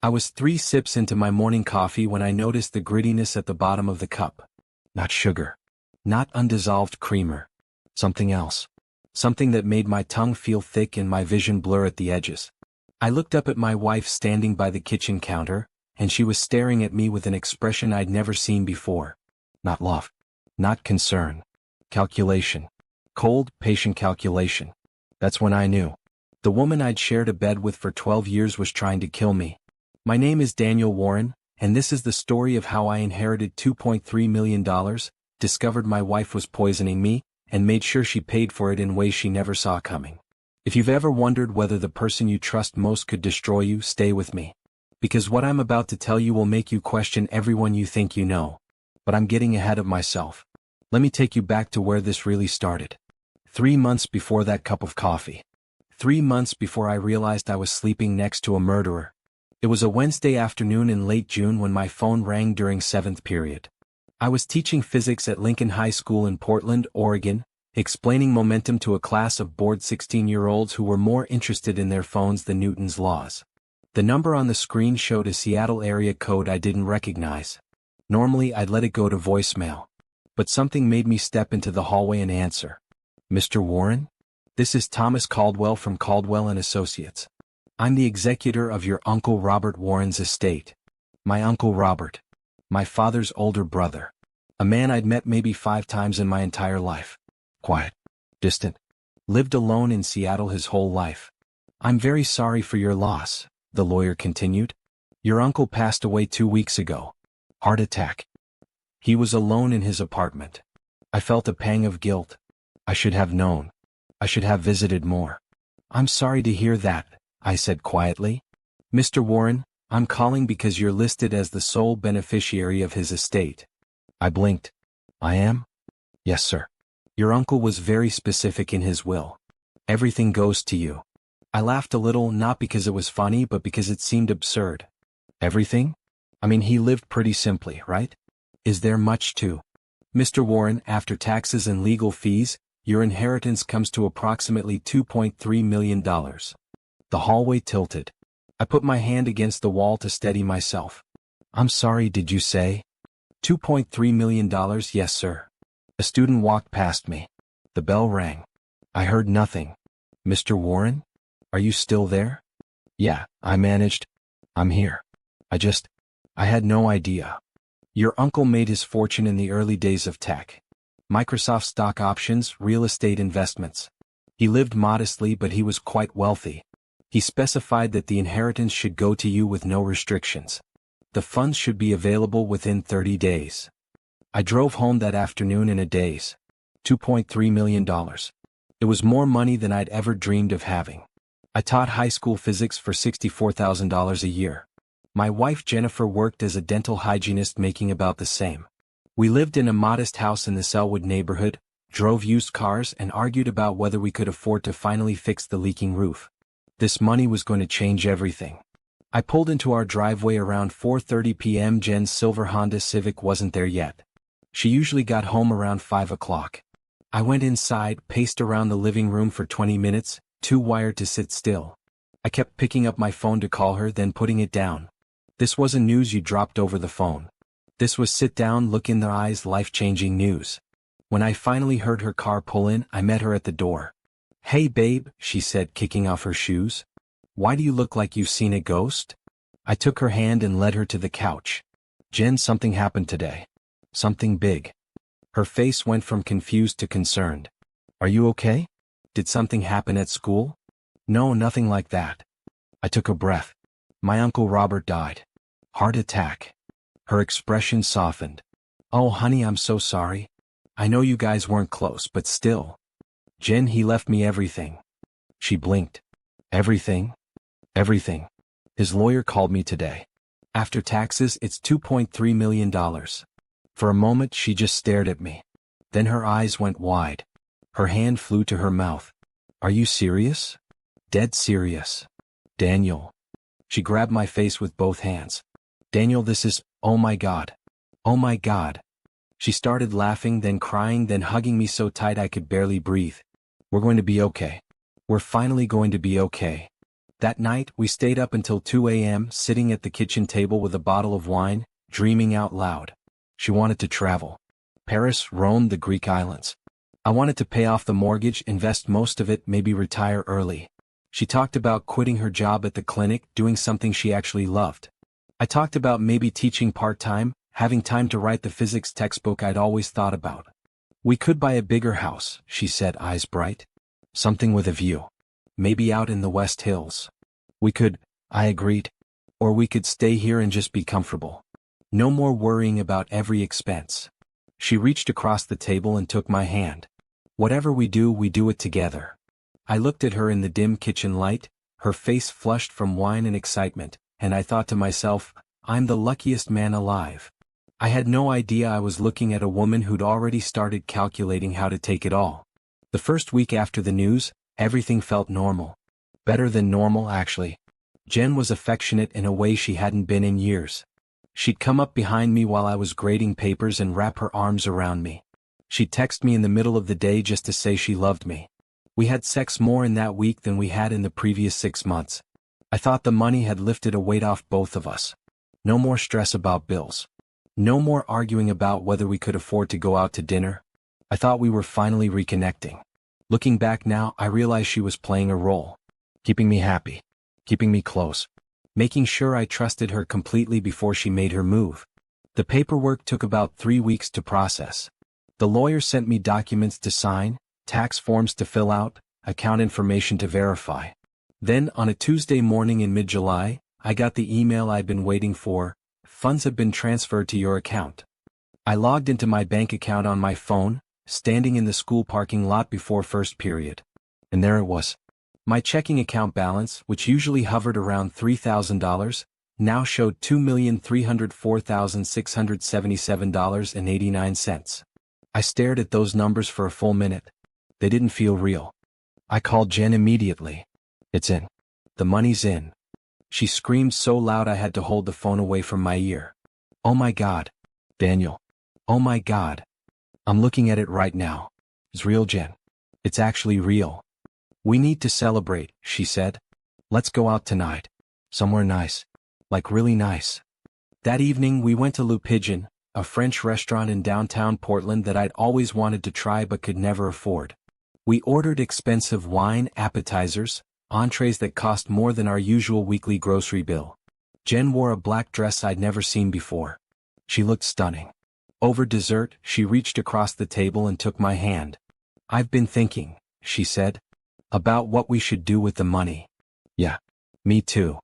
I was 3 sips into my morning coffee when I noticed the grittiness at the bottom of the cup. Not sugar. Not undissolved creamer. Something else. Something that made my tongue feel thick and my vision blur at the edges. I looked up at my wife standing by the kitchen counter, and she was staring at me with an expression I'd never seen before. Not love. Not concern. Calculation. Cold, patient calculation. That's when I knew. The woman I'd shared a bed with for 12 years was trying to kill me. My name is Daniel Warren, and this is the story of how I inherited $2.3 million, discovered my wife was poisoning me, and made sure she paid for it in ways she never saw coming. If you've ever wondered whether the person you trust most could destroy you, stay with me. Because what I'm about to tell you will make you question everyone you think you know. But I'm getting ahead of myself. Let me take you back to where this really started. 3 months before that cup of coffee. 3 months before I realized I was sleeping next to a murderer. It was a Wednesday afternoon in late June when my phone rang during 7th period. I was teaching physics at Lincoln High School in Portland, Oregon, explaining momentum to a class of bored 16-year-olds who were more interested in their phones than Newton's laws. The number on the screen showed a Seattle area code I didn't recognize. Normally I'd let it go to voicemail. But something made me step into the hallway and answer. Mr. Warren? This is Thomas Caldwell from Caldwell and Associates. I'm the executor of your Uncle Robert Warren's estate. My Uncle Robert. My father's older brother. A man I'd met maybe 5 times in my entire life. Quiet. Distant. Lived alone in Seattle his whole life. I'm very sorry for your loss, the lawyer continued. Your uncle passed away 2 weeks ago. Heart attack. He was alone in his apartment. I felt a pang of guilt. I should have known. I should have visited more. I'm sorry to hear that, I said quietly. Mr. Warren, I'm calling because you're listed as the sole beneficiary of his estate. I blinked. I am? Yes, sir. Your uncle was very specific in his will. Everything goes to you. I laughed a little, not because it was funny, but because it seemed absurd. Everything? I mean, he lived pretty simply, right? Is there much to? Mr. Warren, after taxes and legal fees, your inheritance comes to approximately $2.3 million. The hallway tilted. I put my hand against the wall to steady myself. I'm sorry, did you say? $2.3 million, yes, sir. A student walked past me. The bell rang. I heard nothing. Mr. Warren? Are you still there? Yeah, I managed. I'm here. I had no idea. Your uncle made his fortune in the early days of tech. Microsoft stock options, real estate investments. He lived modestly, but he was quite wealthy. He specified that the inheritance should go to you with no restrictions. The funds should be available within 30 days. I drove home that afternoon in a daze. $2.3 million. It was more money than I'd ever dreamed of having. I taught high school physics for $64,000 a year. My wife Jennifer worked as a dental hygienist, making about the same. We lived in a modest house in the Selwood neighborhood, drove used cars, and argued about whether we could afford to finally fix the leaking roof. This money was going to change everything. I pulled into our driveway around 4:30 p.m. Jen's silver Honda Civic wasn't there yet. She usually got home around 5 o'clock. I went inside, paced around the living room for 20 minutes, too wired to sit still. I kept picking up my phone to call her, then putting it down. This wasn't news you dropped over the phone. This was sit down, look in the eyes, life-changing news. When I finally heard her car pull in, I met her at the door. Hey babe, she said, kicking off her shoes. Why do you look like you've seen a ghost? I took her hand and led her to the couch. Jen, something happened today. Something big. Her face went from confused to concerned. Are you okay? Did something happen at school? No, nothing like that. I took a breath. My Uncle Robert died. Heart attack. Her expression softened. Oh honey, I'm so sorry. I know you guys weren't close, but still. Jen, he left me everything. She blinked. Everything? Everything. His lawyer called me today. After taxes, it's $2.3 million. For a moment, she just stared at me. Then her eyes went wide. Her hand flew to her mouth. Are you serious? Dead serious. Daniel. She grabbed my face with both hands. Daniel, this is, oh my God. Oh my God. She started laughing, then crying, then hugging me so tight I could barely breathe. We're going to be okay. We're finally going to be okay. That night, we stayed up until 2 a.m., sitting at the kitchen table with a bottle of wine, dreaming out loud. She wanted to travel. Paris, Rome, the Greek islands. I wanted to pay off the mortgage, invest most of it, maybe retire early. She talked about quitting her job at the clinic, doing something she actually loved. I talked about maybe teaching part-time, having time to write the physics textbook I'd always thought about. We could buy a bigger house, she said, eyes bright. Something with a view. Maybe out in the West Hills. We could, I agreed. Or we could stay here and just be comfortable. No more worrying about every expense. She reached across the table and took my hand. Whatever we do it together. I looked at her in the dim kitchen light, her face flushed from wine and excitement, and I thought to myself, I'm the luckiest man alive. I had no idea I was looking at a woman who'd already started calculating how to take it all. The first week after the news, everything felt normal. Better than normal, actually. Jen was affectionate in a way she hadn't been in years. She'd come up behind me while I was grading papers and wrap her arms around me. She'd text me in the middle of the day just to say she loved me. We had sex more in that week than we had in the previous 6 months. I thought the money had lifted a weight off both of us. No more stress about bills. No more arguing about whether we could afford to go out to dinner. I thought we were finally reconnecting. Looking back now, I realized she was playing a role. Keeping me happy. Keeping me close. Making sure I trusted her completely before she made her move. The paperwork took about 3 weeks to process. The lawyer sent me documents to sign, tax forms to fill out, account information to verify. Then, on a Tuesday morning in mid-July, I got the email I'd been waiting for. Funds have been transferred to your account. I logged into my bank account on my phone, standing in the school parking lot before first period. And there it was. My checking account balance, which usually hovered around $3,000, now showed $2,304,677.89. I stared at those numbers for a full minute. They didn't feel real. I called Jen immediately. It's in. The money's in. She screamed so loud I had to hold the phone away from my ear. Oh my God. Daniel. Oh my God. I'm looking at it right now. It's real, Jen. It's actually real. We need to celebrate, she said. Let's go out tonight. Somewhere nice. Like really nice. That evening we went to Le Pigeon, a French restaurant in downtown Portland that I'd always wanted to try but could never afford. We ordered expensive wine, appetizers, entrees that cost more than our usual weekly grocery bill. Jen wore a black dress I'd never seen before. She looked stunning. Over dessert, she reached across the table and took my hand. I've been thinking, she said, about what we should do with the money. Yeah, me too.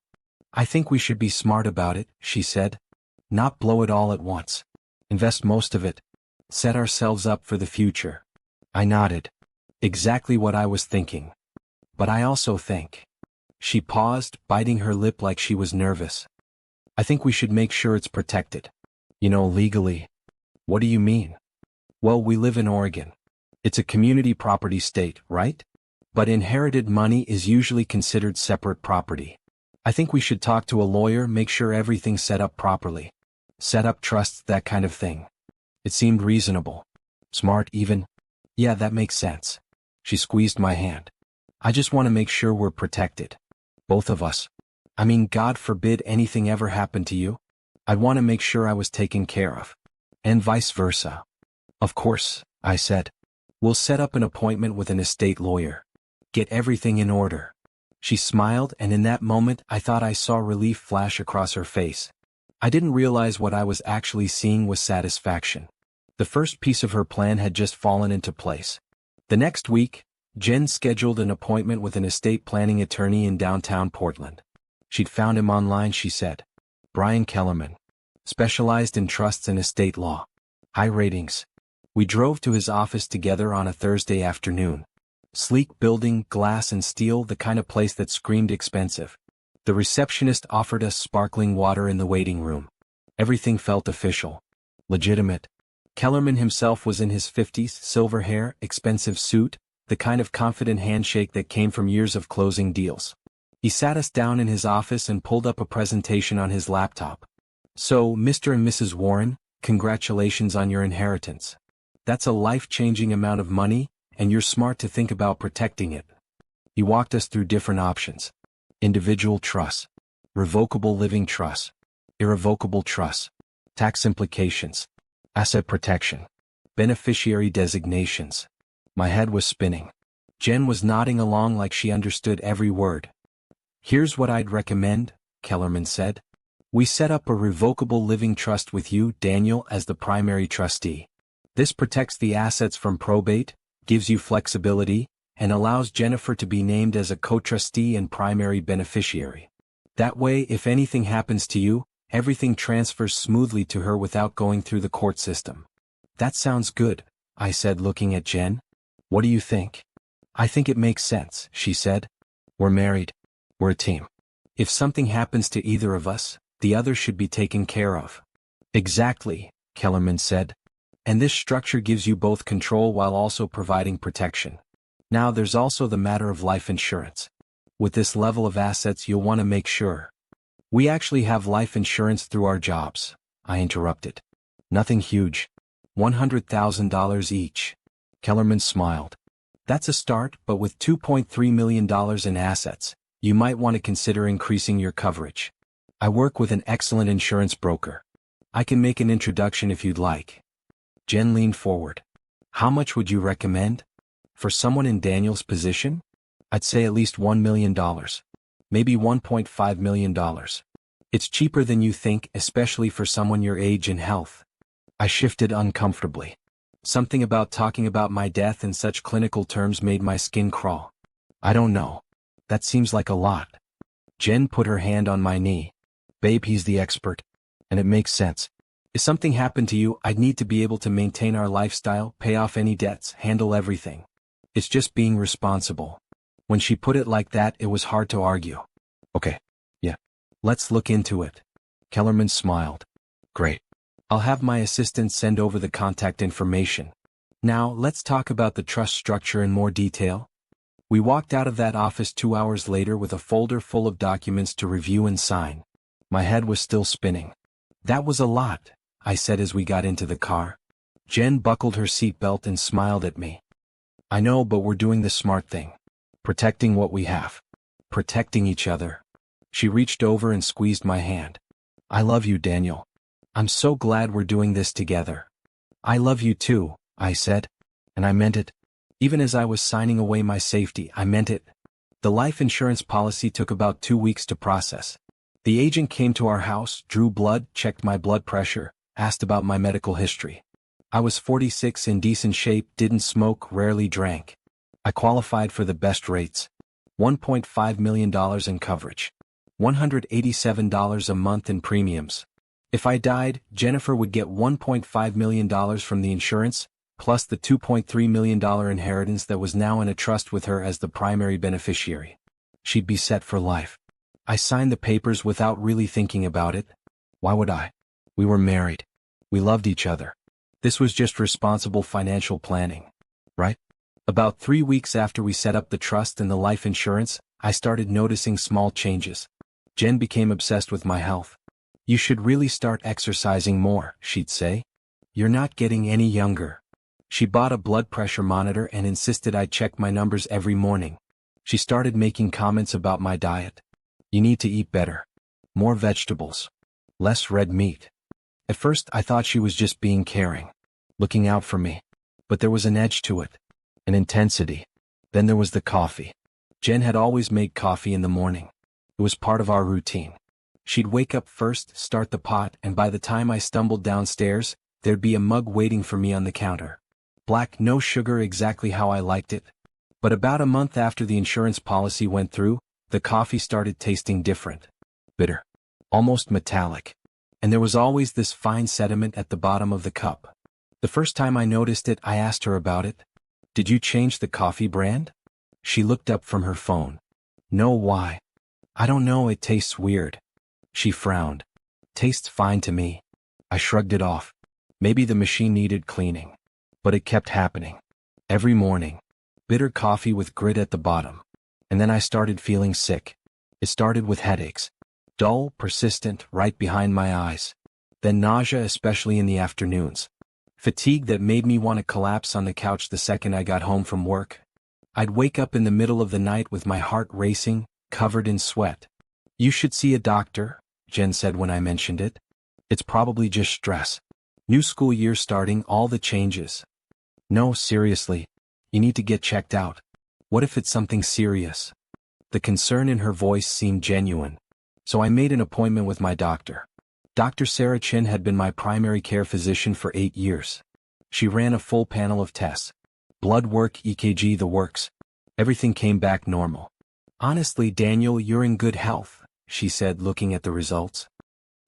I think we should be smart about it, she said. Not blow it all at once. Invest most of it. Set ourselves up for the future. I nodded. Exactly what I was thinking. But I also think. She paused, biting her lip like she was nervous. I think we should make sure it's protected. You know, legally. What do you mean? Well, we live in Oregon. It's a community property state, right? But inherited money is usually considered separate property. I think we should talk to a lawyer, make sure everything's set up properly. Set up trusts, that kind of thing. It seemed reasonable. Smart even. Yeah, that makes sense. She squeezed my hand. I just want to make sure we're protected. Both of us. I mean, God forbid anything ever happened to you. I'd want to make sure I was taken care of. And vice versa. Of course, I said. We'll set up an appointment with an estate lawyer. Get everything in order. She smiled, and in that moment I thought I saw relief flash across her face. I didn't realize what I was actually seeing was satisfaction. The first piece of her plan had just fallen into place. The next week, Jen scheduled an appointment with an estate planning attorney in downtown Portland. She'd found him online, she said. Brian Kellerman. Specialized in trusts and estate law. High ratings. We drove to his office together on a Thursday afternoon. Sleek building, glass and steel, the kind of place that screamed expensive. The receptionist offered us sparkling water in the waiting room. Everything felt official. Legitimate. Kellerman himself was in his 50s, silver hair, expensive suit, the kind of confident handshake that came from years of closing deals. He sat us down in his office and pulled up a presentation on his laptop. So, Mr. and Mrs. Warren, congratulations on your inheritance. That's a life-changing amount of money, and you're smart to think about protecting it. He walked us through different options. Individual trust. Revocable living trust. Irrevocable trust. Tax implications. Asset protection. Beneficiary designations. My head was spinning. Jen was nodding along like she understood every word. Here's what I'd recommend, Kellerman said. We set up a revocable living trust with you, Daniel, as the primary trustee. This protects the assets from probate, gives you flexibility, and allows Jennifer to be named as a co-trustee and primary beneficiary. That way, if anything happens to you, everything transfers smoothly to her without going through the court system. That sounds good, I said, looking at Jen. What do you think? I think it makes sense, she said. We're married. We're a team. If something happens to either of us, the other should be taken care of. Exactly, Kellerman said. And this structure gives you both control while also providing protection. Now there's also the matter of life insurance. With this level of assets, you'll want to make sure. We actually have life insurance through our jobs, I interrupted. Nothing huge. $100,000 each. Kellerman smiled. That's a start, but with $2.3 million in assets, you might want to consider increasing your coverage. I work with an excellent insurance broker. I can make an introduction if you'd like. Jen leaned forward. How much would you recommend? For someone in Daniel's position? I'd say at least $1 million. Maybe $1.5 million. It's cheaper than you think, especially for someone your age and health. I shifted uncomfortably. Something about talking about my death in such clinical terms made my skin crawl. I don't know. That seems like a lot. Jen put her hand on my knee. Babe, he's the expert. And it makes sense. If something happened to you, I'd need to be able to maintain our lifestyle, pay off any debts, handle everything. It's just being responsible. When she put it like that, it was hard to argue. Okay. Yeah. Let's look into it. Kellerman smiled. Great. I'll have my assistant send over the contact information. Now, let's talk about the trust structure in more detail. We walked out of that office 2 hours later with a folder full of documents to review and sign. My head was still spinning. That was a lot, I said as we got into the car. Jen buckled her seatbelt and smiled at me. I know, but we're doing the smart thing. Protecting what we have. Protecting each other. She reached over and squeezed my hand. I love you, Daniel. I'm so glad we're doing this together. I love you too, I said. And I meant it. Even as I was signing away my safety, I meant it. The life insurance policy took about 2 weeks to process. The agent came to our house, drew blood, checked my blood pressure, asked about my medical history. I was 46, in decent shape, didn't smoke, rarely drank. I qualified for the best rates. $1.5 million in coverage. $187 a month in premiums. If I died, Jennifer would get $1.5 million from the insurance, plus the $2.3 million inheritance that was now in a trust with her as the primary beneficiary. She'd be set for life. I signed the papers without really thinking about it. Why would I? We were married. We loved each other. This was just responsible financial planning, right? About 3 weeks after we set up the trust and the life insurance, I started noticing small changes. Jen became obsessed with my health. You should really start exercising more, she'd say. You're not getting any younger. She bought a blood pressure monitor and insisted I check my numbers every morning. She started making comments about my diet. You need to eat better. More vegetables. Less red meat. At first I thought she was just being caring. Looking out for me. But there was an edge to it. An intensity. Then there was the coffee. Jen had always made coffee in the morning. It was part of our routine. She'd wake up first, start the pot, and by the time I stumbled downstairs, there'd be a mug waiting for me on the counter. Black, no sugar, exactly how I liked it. But about a month after the insurance policy went through, the coffee started tasting different. Bitter. Almost metallic. And there was always this fine sediment at the bottom of the cup. The first time I noticed it, I asked her about it. Did you change the coffee brand? She looked up from her phone. No, why? I don't know, it tastes weird. She frowned. Tastes fine to me. I shrugged it off. Maybe the machine needed cleaning. But it kept happening. Every morning. Bitter coffee with grit at the bottom. And then I started feeling sick. It started with headaches. Dull, persistent, right behind my eyes. Then nausea, especially in the afternoons. Fatigue that made me want to collapse on the couch the second I got home from work. I'd wake up in the middle of the night with my heart racing, covered in sweat. "You should see a doctor," Jen said when I mentioned it. "It's probably just stress. New school year starting, all the changes." "No, seriously. You need to get checked out. What if it's something serious?" The concern in her voice seemed genuine. So I made an appointment with my doctor. Dr. Sarah Chin had been my primary care physician for 8 years. She ran a full panel of tests. Blood work, EKG, the works. Everything came back normal. "Honestly, Daniel, you're in good health," she said, looking at the results.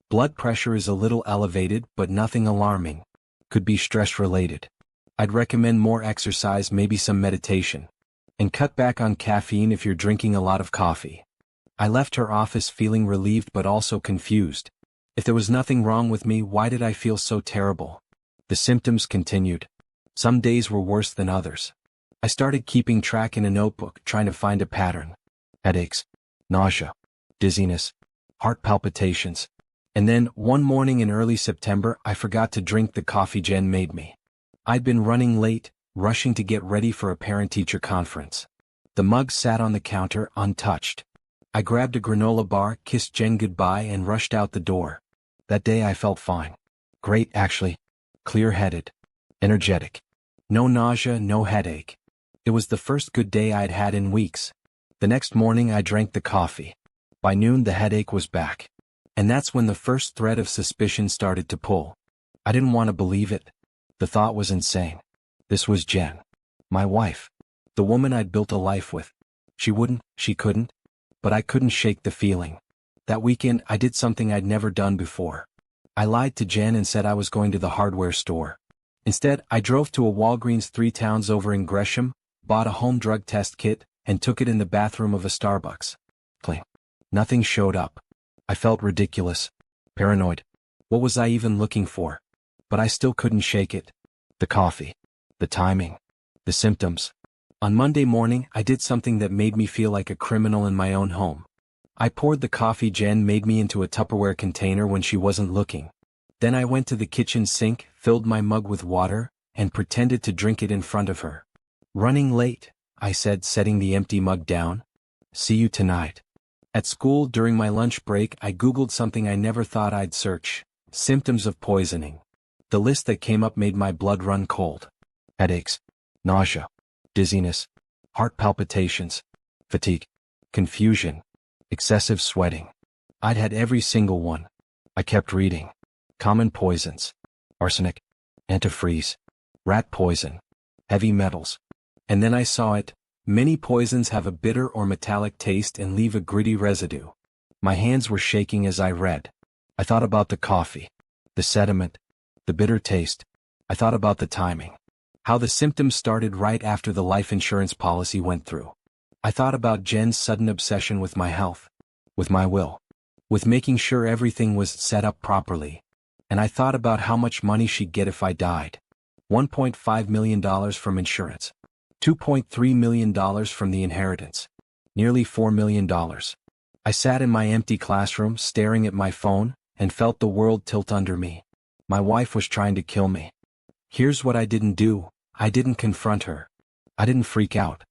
"Blood pressure is a little elevated, but nothing alarming. Could be stress-related. I'd recommend more exercise, maybe some meditation. And cut back on caffeine if you're drinking a lot of coffee." I left her office feeling relieved but also confused. If there was nothing wrong with me, why did I feel so terrible? The symptoms continued. Some days were worse than others. I started keeping track in a notebook, trying to find a pattern. Headaches, nausea, dizziness, heart palpitations. And then, one morning in early September, I forgot to drink the coffee Jen made me. I'd been running late, rushing to get ready for a parent-teacher conference. The mug sat on the counter, untouched. I grabbed a granola bar, kissed Jen goodbye, and rushed out the door. That day I felt fine. Great, actually. Clear-headed. Energetic. No nausea, no headache. It was the first good day I'd had in weeks. The next morning I drank the coffee. By noon the headache was back. And that's when the first thread of suspicion started to pull. I didn't want to believe it. The thought was insane. This was Jen. My wife. The woman I'd built a life with. She couldn't. But I couldn't shake the feeling. That weekend I did something I'd never done before. I lied to Jen and said I was going to the hardware store. Instead, I drove to a Walgreens 3 towns over in Gresham, bought a home drug test kit, and took it in the bathroom of a Starbucks. Cling. Nothing showed up. I felt ridiculous. Paranoid. What was I even looking for? But I still couldn't shake it. The coffee. The timing. The symptoms. On Monday morning, I did something that made me feel like a criminal in my own home. I poured the coffee Jen made me into a Tupperware container when she wasn't looking. Then I went to the kitchen sink, filled my mug with water, and pretended to drink it in front of her. "Running late," I said, setting the empty mug down. "See you tonight." At school, during my lunch break, I Googled something I never thought I'd search: symptoms of poisoning. The list that came up made my blood run cold. Headaches, nausea, dizziness, heart palpitations, fatigue, confusion, excessive sweating. I'd had every single one. I kept reading. Common poisons. Arsenic, antifreeze, rat poison, heavy metals. And then I saw it. Many poisons have a bitter or metallic taste and leave a gritty residue. My hands were shaking as I read. I thought about the coffee, the sediment, the bitter taste. I thought about the timing. How the symptoms started right after the life insurance policy went through. I thought about Jen's sudden obsession with my health, with my will, with making sure everything was set up properly. And I thought about how much money she'd get if I died. $1.5 million from insurance. $2.3 million from the inheritance. Nearly $4 million. I sat in my empty classroom, staring at my phone, and felt the world tilt under me. My wife was trying to kill me. Here's what I didn't do. I didn't confront her. I didn't freak out.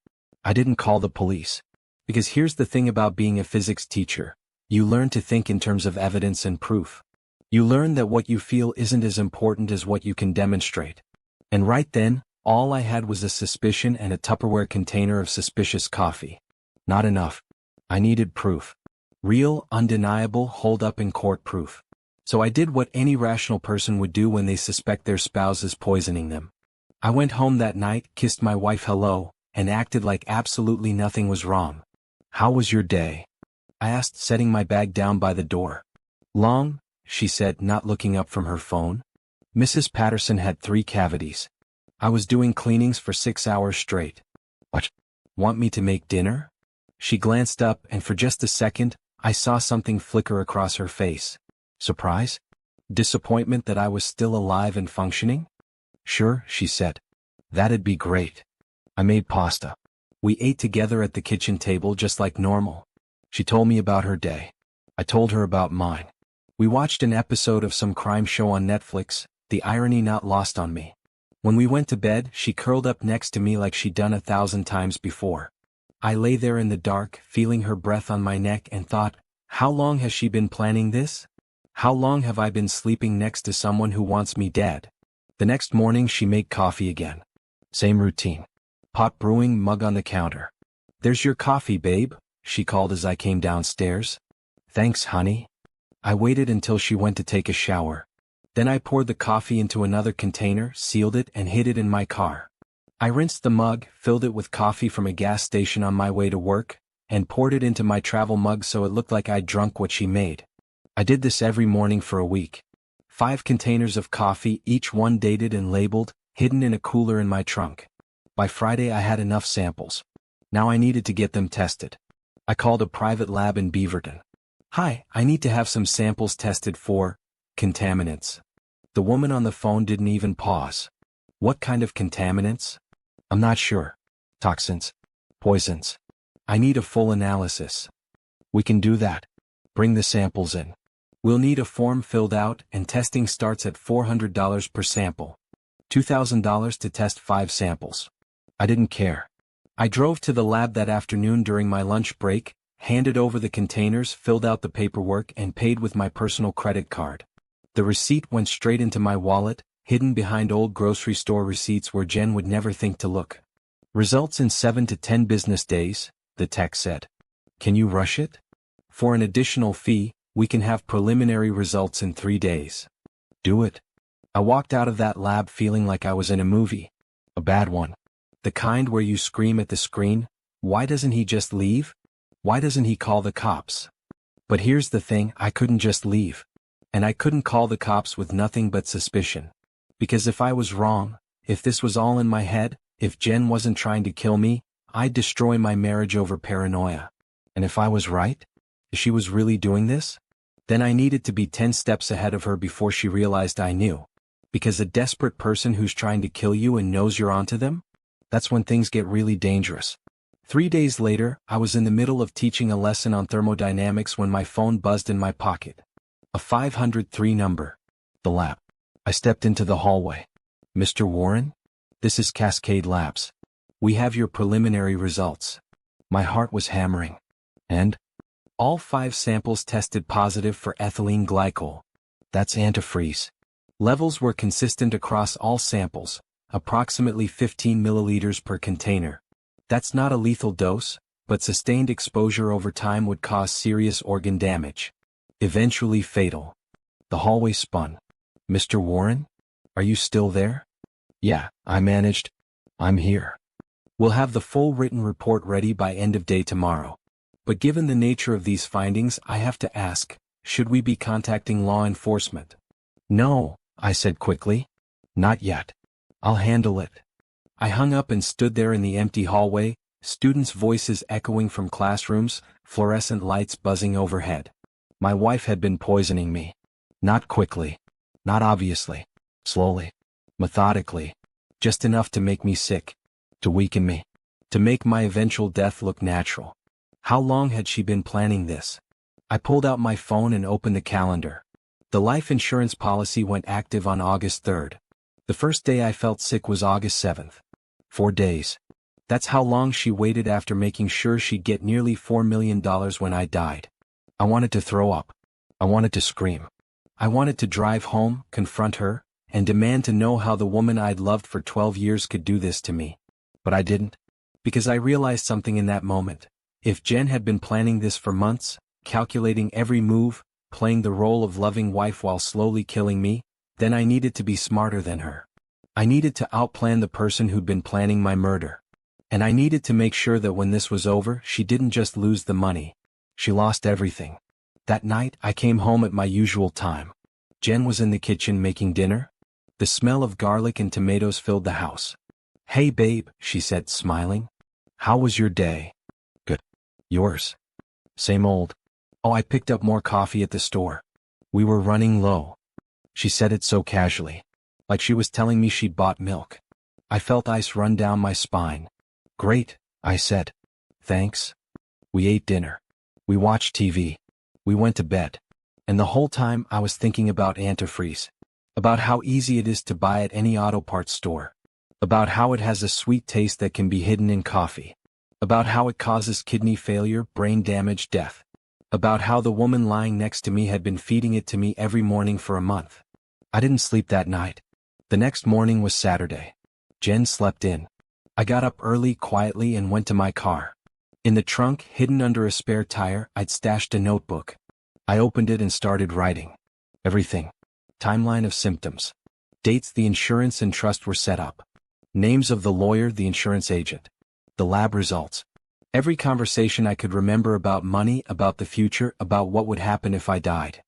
I didn't call the police. Because here's the thing about being a physics teacher. You learn to think in terms of evidence and proof. You learn that what you feel isn't as important as what you can demonstrate. And right then, all I had was a suspicion and a Tupperware container of suspicious coffee. Not enough. I needed proof. Real, undeniable, hold-up-in-court proof. So I did what any rational person would do when they suspect their spouse is poisoning them. I went home that night, kissed my wife hello, and acted like absolutely nothing was wrong. "How was your day?" I asked, setting my bag down by the door. "Long," she said, not looking up from her phone. "Mrs. Patterson had 3 cavities. I was doing cleanings for 6 hours straight." "What? Want me to make dinner?" She glanced up, and for just a second, I saw something flicker across her face. Surprise? Disappointment that I was still alive and functioning? "Sure," she said. "That'd be great." I made pasta. We ate together at the kitchen table just like normal. She told me about her day. I told her about mine. We watched an episode of some crime show on Netflix, the irony not lost on me. When we went to bed, she curled up next to me like she'd done 1,000 times before. I lay there in the dark, feeling her breath on my neck and thought, how long has she been planning this? How long have I been sleeping next to someone who wants me dead? The next morning she made coffee again. Same routine. Pot brewing, mug on the counter. There's your coffee, babe, she called as I came downstairs. Thanks, honey. I waited until she went to take a shower. Then I poured the coffee into another container, sealed it, and hid it in my car. I rinsed the mug, filled it with coffee from a gas station on my way to work, and poured it into my travel mug so it looked like I'd drunk what she made. I did this every morning for a week. 5 containers of coffee, each one dated and labeled, hidden in a cooler in my trunk. By Friday I had enough samples. Now I needed to get them tested. I called a private lab in Beaverton. Hi, I need to have some samples tested for contaminants. The woman on the phone didn't even pause. What kind of contaminants? I'm not sure. Toxins. Poisons. I need a full analysis. We can do that. Bring the samples in. We'll need a form filled out, and testing starts at $400 per sample. $2,000 to test 5 samples. I didn't care. I drove to the lab that afternoon during my lunch break, handed over the containers, filled out the paperwork, and paid with my personal credit card. The receipt went straight into my wallet, hidden behind old grocery store receipts where Jen would never think to look. Results in 7 to 10 business days, the text said. Can you rush it? For an additional fee, we can have preliminary results in 3 days. Do it. I walked out of that lab feeling like I was in a movie. A bad one. The kind where you scream at the screen, why doesn't he just leave? Why doesn't he call the cops? But here's the thing, I couldn't just leave. And I couldn't call the cops with nothing but suspicion. Because if I was wrong, if this was all in my head, if Jen wasn't trying to kill me, I'd destroy my marriage over paranoia. And if I was right? If she was really doing this? Then I needed to be 10 steps ahead of her before she realized I knew. Because a desperate person who's trying to kill you and knows you're onto them? That's when things get really dangerous. 3 days later, I was in the middle of teaching a lesson on thermodynamics when my phone buzzed in my pocket. A 503 number. The lab. I stepped into the hallway. Mr. Warren? This is Cascade Labs. We have your preliminary results. My heart was hammering. And? All 5 samples tested positive for ethylene glycol. That's antifreeze. Levels were consistent across all samples, approximately 15 milliliters per container. That's not a lethal dose, but sustained exposure over time would cause serious organ damage. Eventually fatal. The hallway spun. Mr. Warren? Are you still there? Yeah, I managed. I'm here. We'll have the full written report ready by end of day tomorrow. But given the nature of these findings, I have to ask, should we be contacting law enforcement? No, I said quickly. Not yet. I'll handle it. I hung up and stood there in the empty hallway, students' voices echoing from classrooms, fluorescent lights buzzing overhead. My wife had been poisoning me. Not quickly. Not obviously. Slowly. Methodically. Just enough to make me sick. To weaken me. To make my eventual death look natural. How long had she been planning this? I pulled out my phone and opened the calendar. The life insurance policy went active on August 3rd. The first day I felt sick was August 7th. 4 days. That's how long she waited after making sure she'd get nearly $4 million when I died. I wanted to throw up. I wanted to scream. I wanted to drive home, confront her, and demand to know how the woman I'd loved for 12 years could do this to me. But I didn't. Because I realized something in that moment. If Jen had been planning this for months, calculating every move, playing the role of loving wife while slowly killing me, then I needed to be smarter than her. I needed to outplan the person who'd been planning my murder. And I needed to make sure that when this was over, she didn't just lose the money. She lost everything. That night, I came home at my usual time. Jen was in the kitchen making dinner. The smell of garlic and tomatoes filled the house. Hey babe, she said, smiling. How was your day? Good. Yours? Same old. Oh, I picked up more coffee at the store. We were running low. She said it so casually. Like she was telling me she'd bought milk. I felt ice run down my spine. Great, I said. Thanks. We ate dinner. We watched TV. We went to bed. And the whole time I was thinking about antifreeze. About how easy it is to buy at any auto parts store. About how it has a sweet taste that can be hidden in coffee. About how it causes kidney failure, brain damage, death. About how the woman lying next to me had been feeding it to me every morning for a month. I didn't sleep that night. The next morning was Saturday. Jen slept in. I got up early, quietly, and went to my car. In the trunk, hidden under a spare tire, I'd stashed a notebook. I opened it and started writing. Everything. Timeline of symptoms. Dates the insurance and trust were set up. Names of the lawyer, the insurance agent. The lab results. Every conversation I could remember about money, about the future, about what would happen if I died.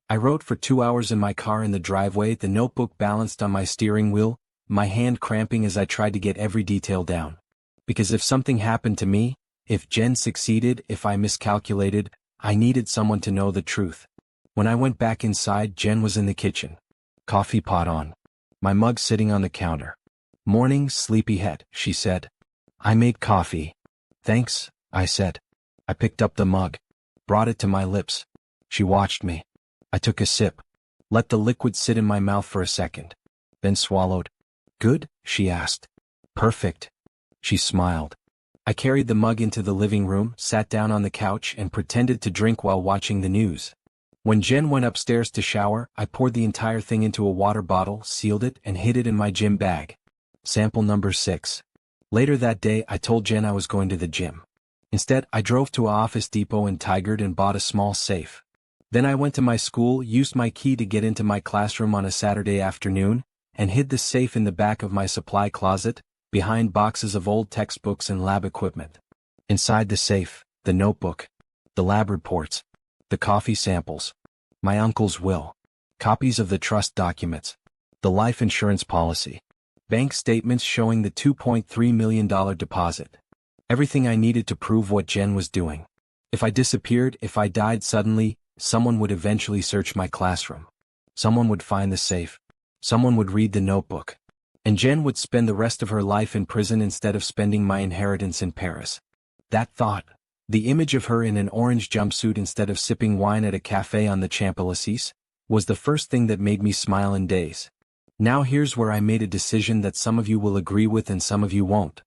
I wrote for 2 hours in my car in the driveway, the notebook balanced on my steering wheel, my hand cramping as I tried to get every detail down. Because if something happened to me, if Jen succeeded, if I miscalculated, I needed someone to know the truth. When I went back inside, Jen was in the kitchen. Coffee pot on. My mug sitting on the counter. "Morning, sleepyhead," she said. "I made coffee." "Thanks," I said. I picked up the mug. Brought it to my lips. She watched me. I took a sip. Let the liquid sit in my mouth for a second. Then swallowed. "Good?" she asked. "Perfect." She smiled. I carried the mug into the living room, sat down on the couch, and pretended to drink while watching the news. When Jen went upstairs to shower, I poured the entire thing into a water bottle, sealed it, and hid it in my gym bag. Sample number 6. Later that day, I told Jen I was going to the gym. Instead, I drove to Office Depot in Tigard and bought a small safe. Then I went to my school, used my key to get into my classroom on a Saturday afternoon, and hid the safe in the back of my supply closet, behind boxes of old textbooks and lab equipment. Inside the safe, the notebook, the lab reports, the coffee samples, my uncle's will, copies of the trust documents, the life insurance policy, bank statements showing the $2.3 million deposit. Everything I needed to prove what Jen was doing. If I disappeared, if I died suddenly, someone would eventually search my classroom. Someone would find the safe. Someone would read the notebook. And Jen would spend the rest of her life in prison instead of spending my inheritance in Paris. That thought, the image of her in an orange jumpsuit instead of sipping wine at a cafe on the Champs-Élysées, was the first thing that made me smile in days. Now here's where I made a decision that some of you will agree with and some of you won't.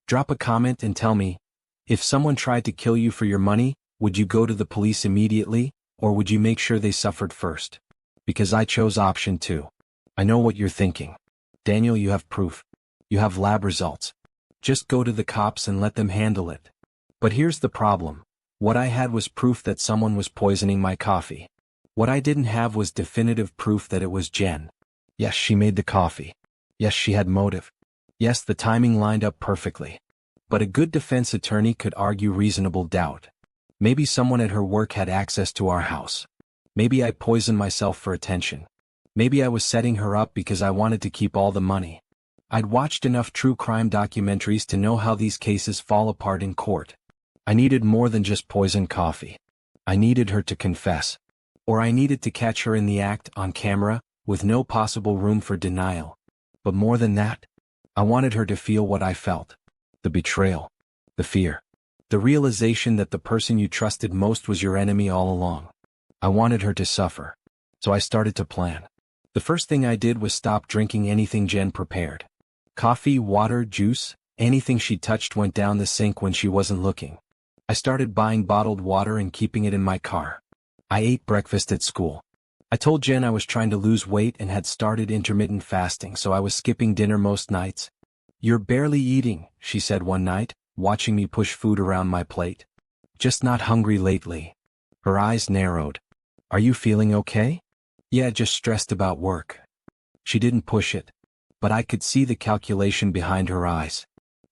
Drop a comment and tell me, if someone tried to kill you for your money, would you go to the police immediately, or would you make sure they suffered first? Because I chose option 2. I know what you're thinking. Daniel, you have proof. You have lab results. Just go to the cops and let them handle it. But here's the problem. What I had was proof that someone was poisoning my coffee. What I didn't have was definitive proof that it was Jen. Yes, she made the coffee. Yes, she had motive. Yes, the timing lined up perfectly. But a good defense attorney could argue reasonable doubt. Maybe someone at her work had access to our house. Maybe I poisoned myself for attention. Maybe I was setting her up because I wanted to keep all the money. I'd watched enough true crime documentaries to know how these cases fall apart in court. I needed more than just poisoned coffee. I needed her to confess. Or I needed to catch her in the act, on camera, with no possible room for denial. But more than that, I wanted her to feel what I felt. The betrayal. The fear. The realization that the person you trusted most was your enemy all along. I wanted her to suffer. So I started to plan. The first thing I did was stop drinking anything Jen prepared. Coffee, water, juice, anything she touched went down the sink when she wasn't looking. I started buying bottled water and keeping it in my car. I ate breakfast at school. I told Jen I was trying to lose weight and had started intermittent fasting, so I was skipping dinner most nights. "You're barely eating," she said one night, watching me push food around my plate. "Just not hungry lately." Her eyes narrowed. "Are you feeling okay?" "Yeah, just stressed about work." She didn't push it. But I could see the calculation behind her eyes.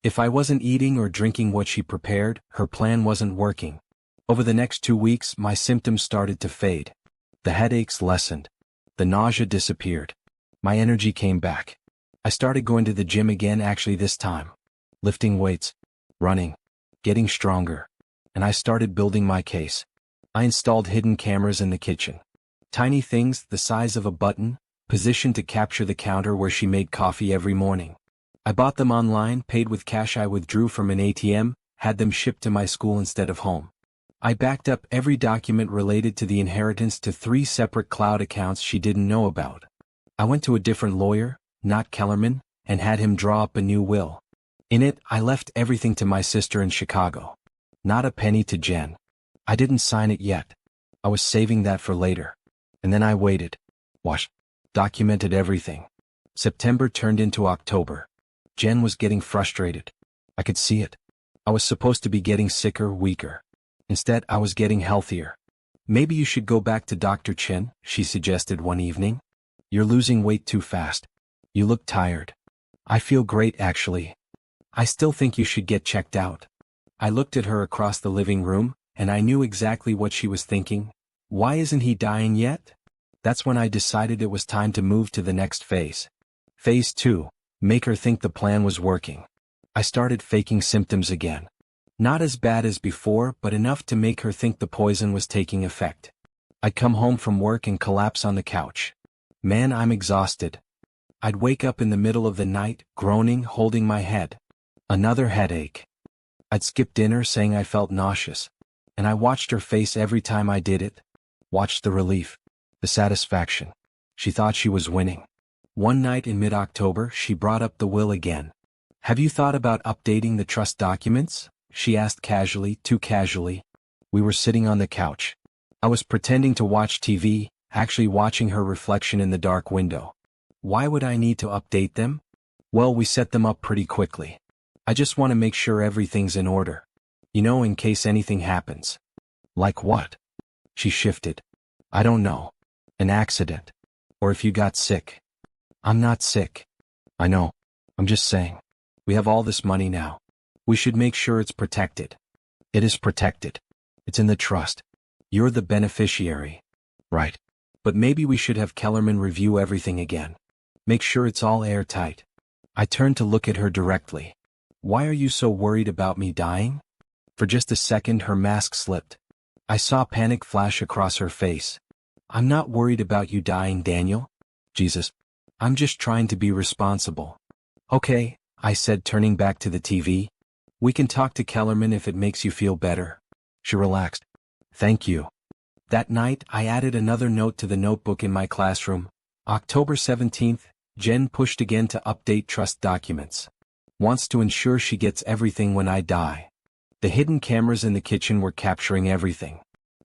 If I wasn't eating or drinking what she prepared, her plan wasn't working. Over the next 2 weeks, my symptoms started to fade. The headaches lessened. The nausea disappeared. My energy came back. I started going to the gym again, actually this time. Lifting weights. Running. Getting stronger. And I started building my case. I installed hidden cameras in the kitchen. Tiny things, the size of a button, positioned to capture the counter where she made coffee every morning. I bought them online, paid with cash I withdrew from an ATM, had them shipped to my school instead of home. I backed up every document related to the inheritance to 3 separate cloud accounts she didn't know about. I went to a different lawyer, not Kellerman, and had him draw up a new will. In it, I left everything to my sister in Chicago. Not a penny to Jen. I didn't sign it yet. I was saving that for later. And then I waited. Watched. Documented everything. September turned into October. Jen was getting frustrated. I could see it. I was supposed to be getting sicker, weaker. Instead, I was getting healthier. Maybe you should go back to Dr. Chen, she suggested one evening. You're losing weight too fast. You look tired. I feel great, actually. I still think you should get checked out. I looked at her across the living room, and I knew exactly what she was thinking. Why isn't he dying yet? That's when I decided it was time to move to the next phase. Phase 2, make her think the plan was working. I started faking symptoms again. Not as bad as before, but enough to make her think the poison was taking effect. I'd come home from work and collapse on the couch. Man, I'm exhausted. I'd wake up in the middle of the night, groaning, holding my head. Another headache. I'd skip dinner saying I felt nauseous. And I watched her face every time I did it. Watched the relief. The satisfaction. She thought she was winning. One night in mid-October, she brought up the will again. Have you thought about updating the trust documents? She asked casually, too casually. We were sitting on the couch. I was pretending to watch TV, actually watching her reflection in the dark window. Why would I need to update them? Well, we set them up pretty quickly. I just want to make sure everything's in order. You know, in case anything happens. Like what? She shifted. I don't know. An accident. Or if you got sick. I'm not sick. I know. I'm just saying. We have all this money now. We should make sure it's protected. It is protected. It's in the trust. You're the beneficiary. Right. But maybe we should have Kellerman review everything again. Make sure it's all airtight. I turned to look at her directly. Why are you so worried about me dying? For just a second her mask slipped. I saw panic flash across her face. I'm not worried about you dying, Daniel. Jesus. I'm just trying to be responsible. Okay, I said, turning back to the TV. We can talk to Kellerman if it makes you feel better. She relaxed. Thank you. That night, I added another note to the notebook in my classroom. October 17th, Jen pushed again to update trust documents. Wants to ensure she gets everything when I die. The hidden cameras in the kitchen were capturing everything.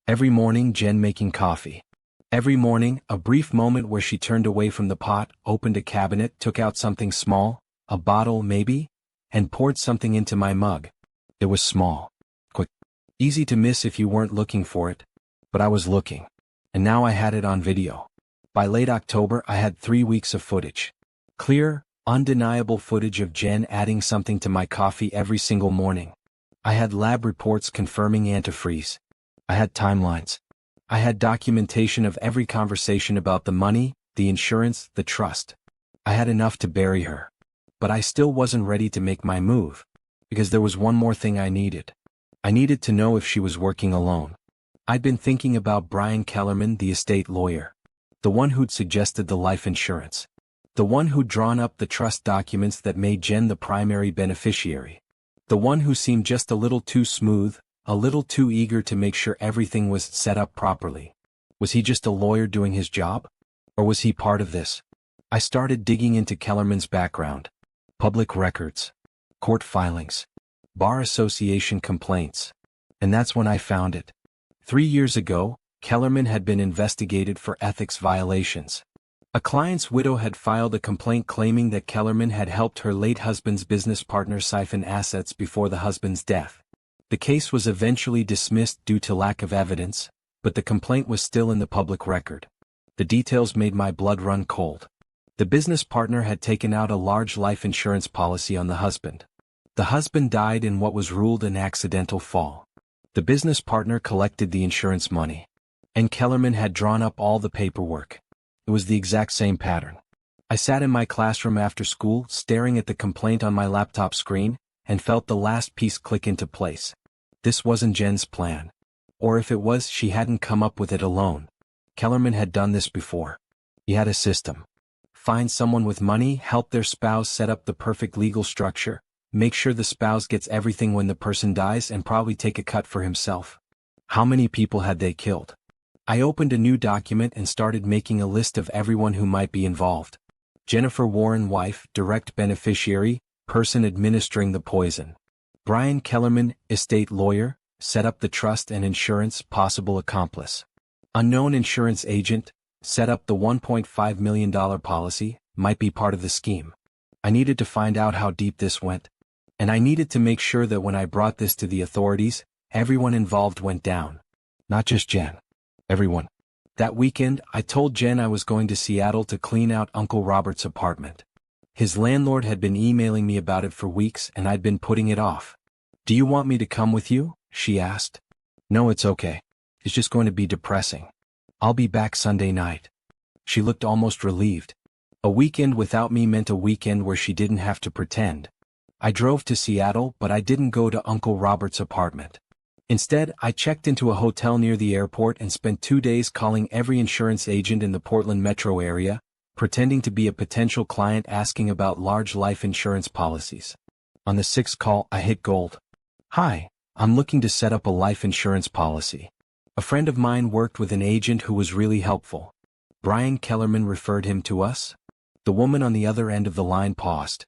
Every morning, Jen making coffee. Every morning, a brief moment where she turned away from the pot, opened a cabinet, took out something small, a bottle maybe, and poured something into my mug. It was small. Quick. Easy to miss if you weren't looking for it. But I was looking. And now I had it on video. By late October, I had 3 weeks of footage. Clear, undeniable footage of Jen adding something to my coffee every single morning. I had lab reports confirming antifreeze. I had timelines. I had documentation of every conversation about the money, the insurance, the trust. I had enough to bury her. But I still wasn't ready to make my move. Because there was one more thing I needed. I needed to know if she was working alone. I'd been thinking about Brian Kellerman, the estate lawyer. The one who'd suggested the life insurance. The one who'd drawn up the trust documents that made Jen the primary beneficiary. The one who seemed just a little too smooth, a little too eager to make sure everything was set up properly. Was he just a lawyer doing his job? Or was he part of this? I started digging into Kellerman's background. Public records. Court filings. Bar association complaints. And that's when I found it. 3 years ago, Kellerman had been investigated for ethics violations. A client's widow had filed a complaint claiming that Kellerman had helped her late husband's business partner siphon assets before the husband's death. The case was eventually dismissed due to lack of evidence, but the complaint was still in the public record. The details made my blood run cold. The business partner had taken out a large life insurance policy on the husband. The husband died in what was ruled an accidental fall. The business partner collected the insurance money. And Kellerman had drawn up all the paperwork. It was the exact same pattern. I sat in my classroom after school, staring at the complaint on my laptop screen, and felt the last piece click into place. This wasn't Jen's plan. Or if it was, she hadn't come up with it alone. Kellerman had done this before. He had a system. Find someone with money, help their spouse set up the perfect legal structure, make sure the spouse gets everything when the person dies, and probably take a cut for himself. How many people had they killed? I opened a new document and started making a list of everyone who might be involved. Jennifer Warren, wife, direct beneficiary, Person administering the poison. Brian Kellerman, estate lawyer, set up the trust and insurance. Possible accomplice. Unknown insurance agent, set up the $1.5 million policy, might be part of the scheme. I needed to find out how deep this went. And I needed to make sure that when I brought this to the authorities, everyone involved went down. Not just Jen. Everyone. That weekend, I told Jen I was going to Seattle to clean out Uncle Robert's apartment. His landlord had been emailing me about it for weeks and I'd been putting it off. "Do you want me to come with you?" she asked. "No, it's okay. It's just going to be depressing. I'll be back Sunday night." She looked almost relieved. A weekend without me meant a weekend where she didn't have to pretend. I drove to Seattle, but I didn't go to Uncle Robert's apartment. Instead, I checked into a hotel near the airport and spent 2 days calling every insurance agent in the Portland metro area, pretending to be a potential client asking about large life insurance policies. On the 6th call, I hit gold. "Hi, I'm looking to set up a life insurance policy. A friend of mine worked with an agent who was really helpful. Brian Kellerman referred him to us." The woman on the other end of the line paused.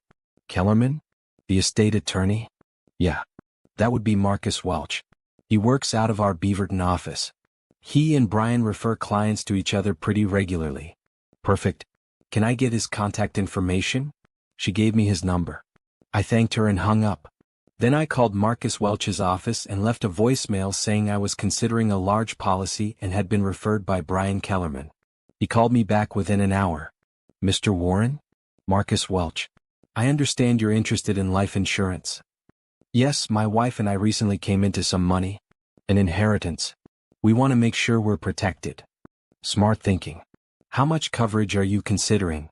"Kellerman? The estate attorney?" "Yeah. That would be Marcus Welch. He works out of our Beaverton office. He and Brian refer clients to each other pretty regularly." "Perfect. Can I get his contact information?" She gave me his number. I thanked her and hung up. Then I called Marcus Welch's office and left a voicemail saying I was considering a large policy and had been referred by Brian Kellerman. He called me back within an hour. "Mr. Warren? Marcus Welch. I understand you're interested in life insurance." "Yes, my wife and I recently came into some money. An inheritance. We want to make sure we're protected." "Smart thinking. How much coverage are you considering?"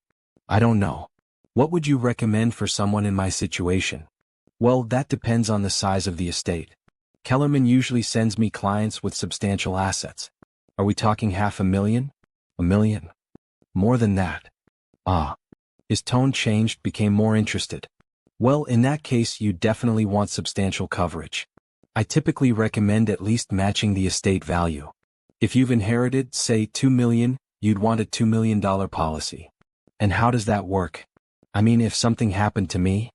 "I don't know. What would you recommend for someone in my situation?" "Well, that depends on the size of the estate. Kellerman usually sends me clients with substantial assets. Are we talking $500,000? $1 million? More than that?" "Ah." His tone changed, became more interested. "Well, in that case you definitely want substantial coverage. I typically recommend at least matching the estate value. If you've inherited, say, $2 million, you'd want a $2 million policy." "And how does that work?" "I mean, if something happened to me,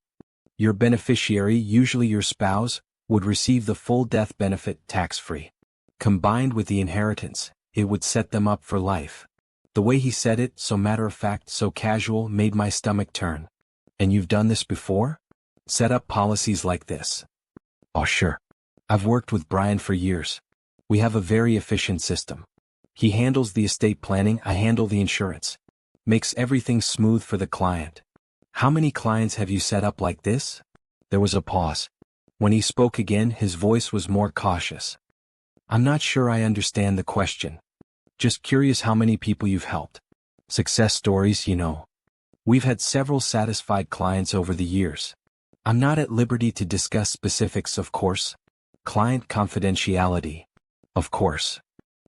your beneficiary, usually your spouse, would receive the full death benefit tax-free. Combined with the inheritance, it would set them up for life." The way he said it, so matter-of-fact, so casual, made my stomach turn. "And you've done this before? Set up policies like this?" "Oh, sure. I've worked with Brian for years. We have a very efficient system. He handles the estate planning, I handle the insurance. Makes everything smooth for the client." "How many clients have you set up like this?" There was a pause. When he spoke again, his voice was more cautious. "I'm not sure I understand the question. Just curious how many people you've helped. Success stories, you know. We've had several satisfied clients over the years. I'm not at liberty to discuss specifics, of course. Client confidentiality. Of course."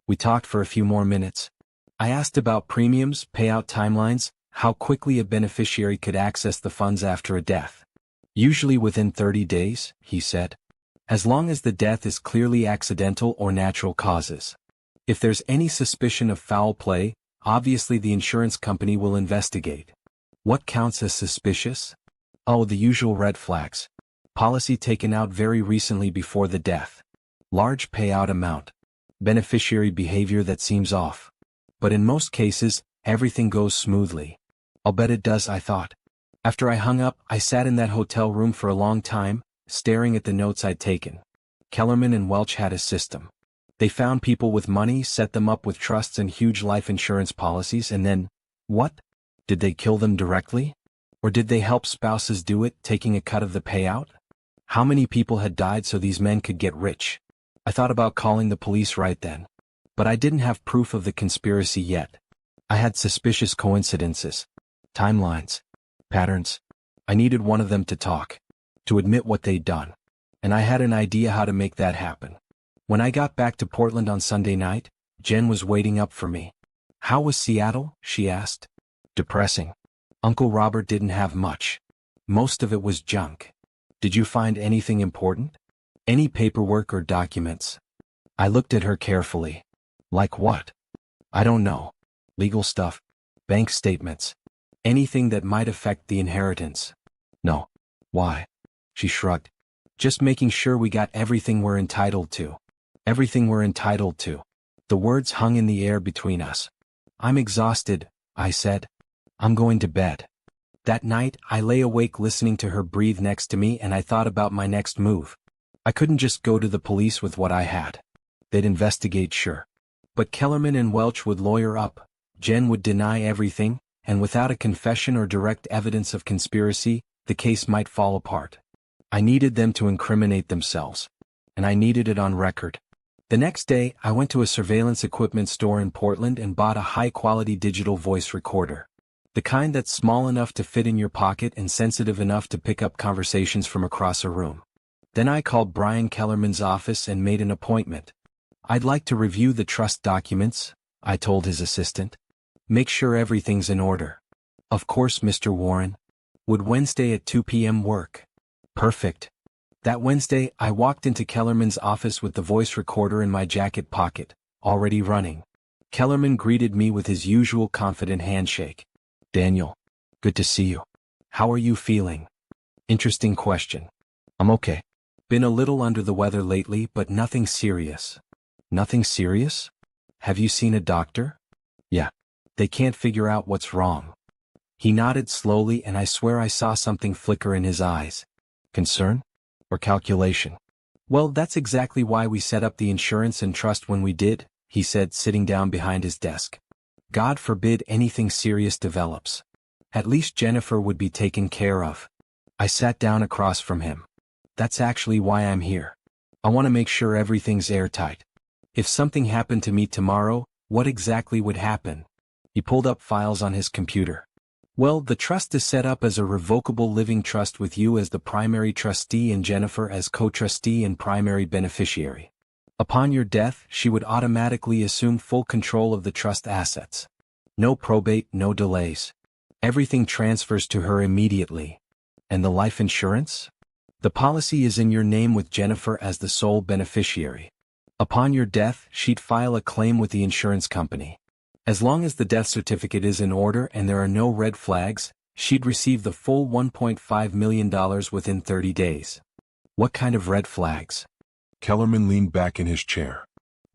We talked for a few more minutes. I asked about premiums, payout timelines, how quickly a beneficiary could access the funds after a death. "Usually within 30 days, he said. "As long as the death is clearly accidental or natural causes. If there's any suspicion of foul play, obviously the insurance company will investigate." "What counts as suspicious?" "Oh, the usual red flags. Policy taken out very recently before the death. Large payout amount. Beneficiary behavior that seems off. But in most cases, everything goes smoothly." "I'll bet it does," I thought. After I hung up, I sat in that hotel room for a long time, staring at the notes I'd taken. Kellerman and Welch had a system. They found people with money, set them up with trusts and huge life insurance policies, and then, what? Did they kill them directly? Or did they help spouses do it, taking a cut of the payout? How many people had died so these men could get rich? I thought about calling the police right then. But I didn't have proof of the conspiracy yet. I had suspicious coincidences. Timelines. Patterns. I needed one of them to talk. To admit what they'd done. And I had an idea how to make that happen. When I got back to Portland on Sunday night, Jen was waiting up for me. "How was Seattle?" she asked. "Depressing. Uncle Robert didn't have much. Most of it was junk." "Did you find anything important? Any paperwork or documents?" I looked at her carefully. "Like what?" "I don't know. Legal stuff. Bank statements. Anything that might affect the inheritance." "No. Why? She shrugged. Just making sure we got everything we're entitled to. Everything we're entitled to. The words hung in the air between us. I'm exhausted, I said. I'm going to bed. That night, I lay awake listening to her breathe next to me, and I thought about my next move. I couldn't just go to the police with what I had. They'd investigate, sure. But Kellerman and Welch would lawyer up, Jen would deny everything, and without a confession or direct evidence of conspiracy, the case might fall apart. I needed them to incriminate themselves. And I needed it on record. The next day, I went to a surveillance equipment store in Portland and bought a high-quality digital voice recorder. The kind that's small enough to fit in your pocket and sensitive enough to pick up conversations from across a room. Then I called Brian Kellerman's office and made an appointment. I'd like to review the trust documents, I told his assistant. Make sure everything's in order. Of course, Mr. Warren. Would Wednesday at 2 p.m. work? Perfect. That Wednesday, I walked into Kellerman's office with the voice recorder in my jacket pocket, already running. Kellerman greeted me with his usual confident handshake. Daniel, good to see you. How are you feeling? Interesting question. I'm okay. Been a little under the weather lately, but nothing serious. Nothing serious? Have you seen a doctor? Yeah. They can't figure out what's wrong. He nodded slowly, and I swear I saw something flicker in his eyes. Concern? Or calculation? Well, that's exactly why we set up the insurance and trust when we did, he said, sitting down behind his desk. God forbid anything serious develops. At least Jennifer would be taken care of. I sat down across from him. That's actually why I'm here. I want to make sure everything's airtight. If something happened to me tomorrow, what exactly would happen? He pulled up files on his computer. Well, the trust is set up as a revocable living trust with you as the primary trustee and Jennifer as co-trustee and primary beneficiary. Upon your death, she would automatically assume full control of the trust assets. No probate, no delays. Everything transfers to her immediately. And the life insurance? The policy is in your name with Jennifer as the sole beneficiary. Upon your death, she'd file a claim with the insurance company. As long as the death certificate is in order and there are no red flags, she'd receive the full $1.5 million within 30 days. What kind of red flags? Kellerman leaned back in his chair.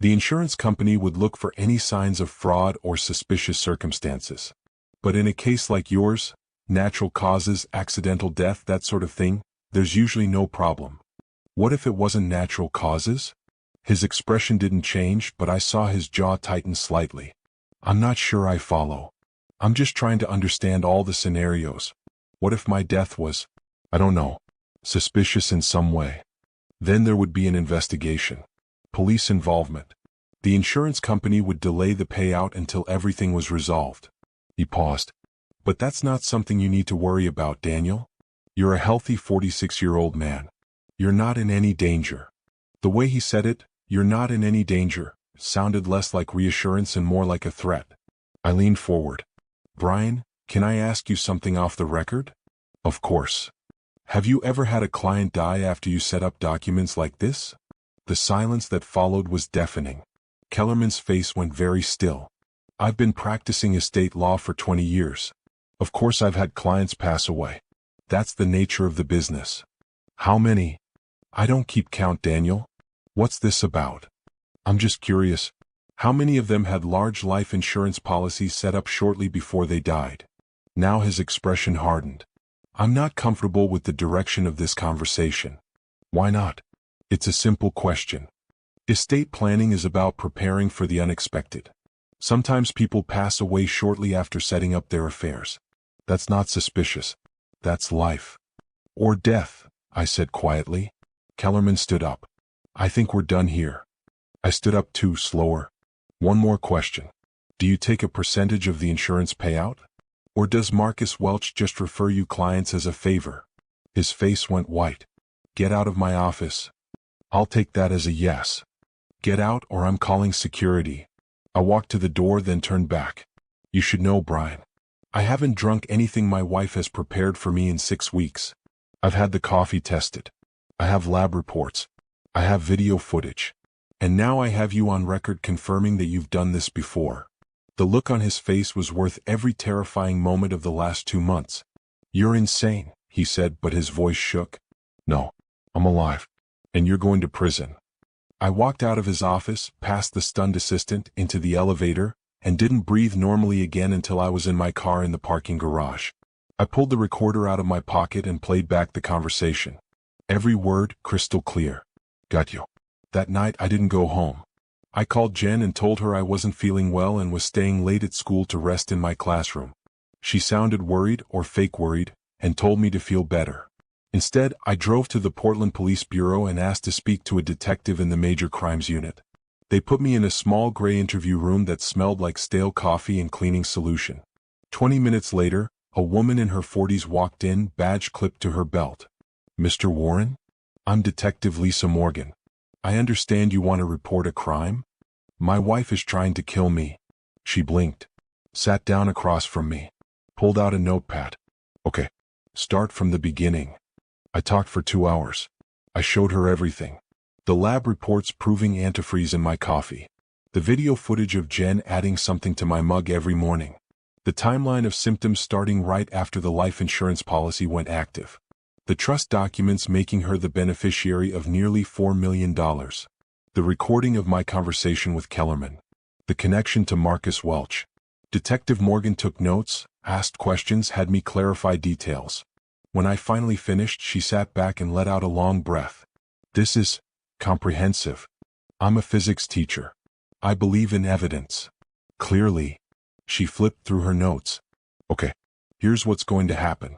The insurance company would look for any signs of fraud or suspicious circumstances. But in a case like yours, natural causes, accidental death, that sort of thing, there's usually no problem. What if it wasn't natural causes? His expression didn't change, but I saw his jaw tighten slightly. I'm not sure I follow. I'm just trying to understand all the scenarios. What if my death was, I don't know, suspicious in some way? Then there would be an investigation. Police involvement. The insurance company would delay the payout until everything was resolved. He paused. But that's not something you need to worry about, Daniel. You're a healthy 46-year-old man. You're not in any danger. The way he said it, you're not in any danger, sounded less like reassurance and more like a threat. I leaned forward. Brian, can I ask you something off the record? Of course. Have you ever had a client die after you set up documents like this? The silence that followed was deafening. Kellerman's face went very still. I've been practicing estate law for 20 years. Of course I've had clients pass away. That's the nature of the business. How many? I don't keep count, Daniel. What's this about? I'm just curious. How many of them had large life insurance policies set up shortly before they died? Now his expression hardened. I'm not comfortable with the direction of this conversation. Why not? It's a simple question. Estate planning is about preparing for the unexpected. Sometimes people pass away shortly after setting up their affairs. That's not suspicious. That's life. Or death, I said quietly. Kellerman stood up. I think we're done here. I stood up too, slower. One more question. Do you take a percentage of the insurance payout? Or does Marcus Welch just refer you clients as a favor? His face went white. Get out of my office. I'll take that as a yes. Get out or I'm calling security. I walked to the door, then turned back. You should know, Brian. I haven't drunk anything my wife has prepared for me in 6 weeks. I've had the coffee tested. I have lab reports. I have video footage. And now I have you on record confirming that you've done this before. The look on his face was worth every terrifying moment of the last 2 months. You're insane, he said, but his voice shook. No, I'm alive. And you're going to prison. I walked out of his office, past the stunned assistant, into the elevator, and didn't breathe normally again until I was in my car in the parking garage. I pulled the recorder out of my pocket and played back the conversation. Every word crystal clear. Got you. That night I didn't go home. I called Jen and told her I wasn't feeling well and was staying late at school to rest in my classroom. She sounded worried, or fake worried, and told me to feel better. Instead, I drove to the Portland Police Bureau and asked to speak to a detective in the Major Crimes Unit. They put me in a small gray interview room that smelled like stale coffee and cleaning solution. 20 minutes later, a woman in her 40s walked in, badge clipped to her belt. Mr. Warren? I'm Detective Lisa Morgan. I understand you want to report a crime? My wife is trying to kill me. She blinked, sat down across from me, pulled out a notepad. Okay, start from the beginning. I talked for 2 hours. I showed her everything. The lab reports proving antifreeze in my coffee. The video footage of Jen adding something to my mug every morning. The timeline of symptoms starting right after the life insurance policy went active. The trust documents making her the beneficiary of nearly $4 million. The recording of my conversation with Kellerman. The connection to Marcus Welch. Detective Morgan took notes, asked questions, had me clarify details. When I finally finished, she sat back and let out a long breath. This is comprehensive. I'm a physics teacher. I believe in evidence. Clearly. She flipped through her notes. Okay, here's what's going to happen.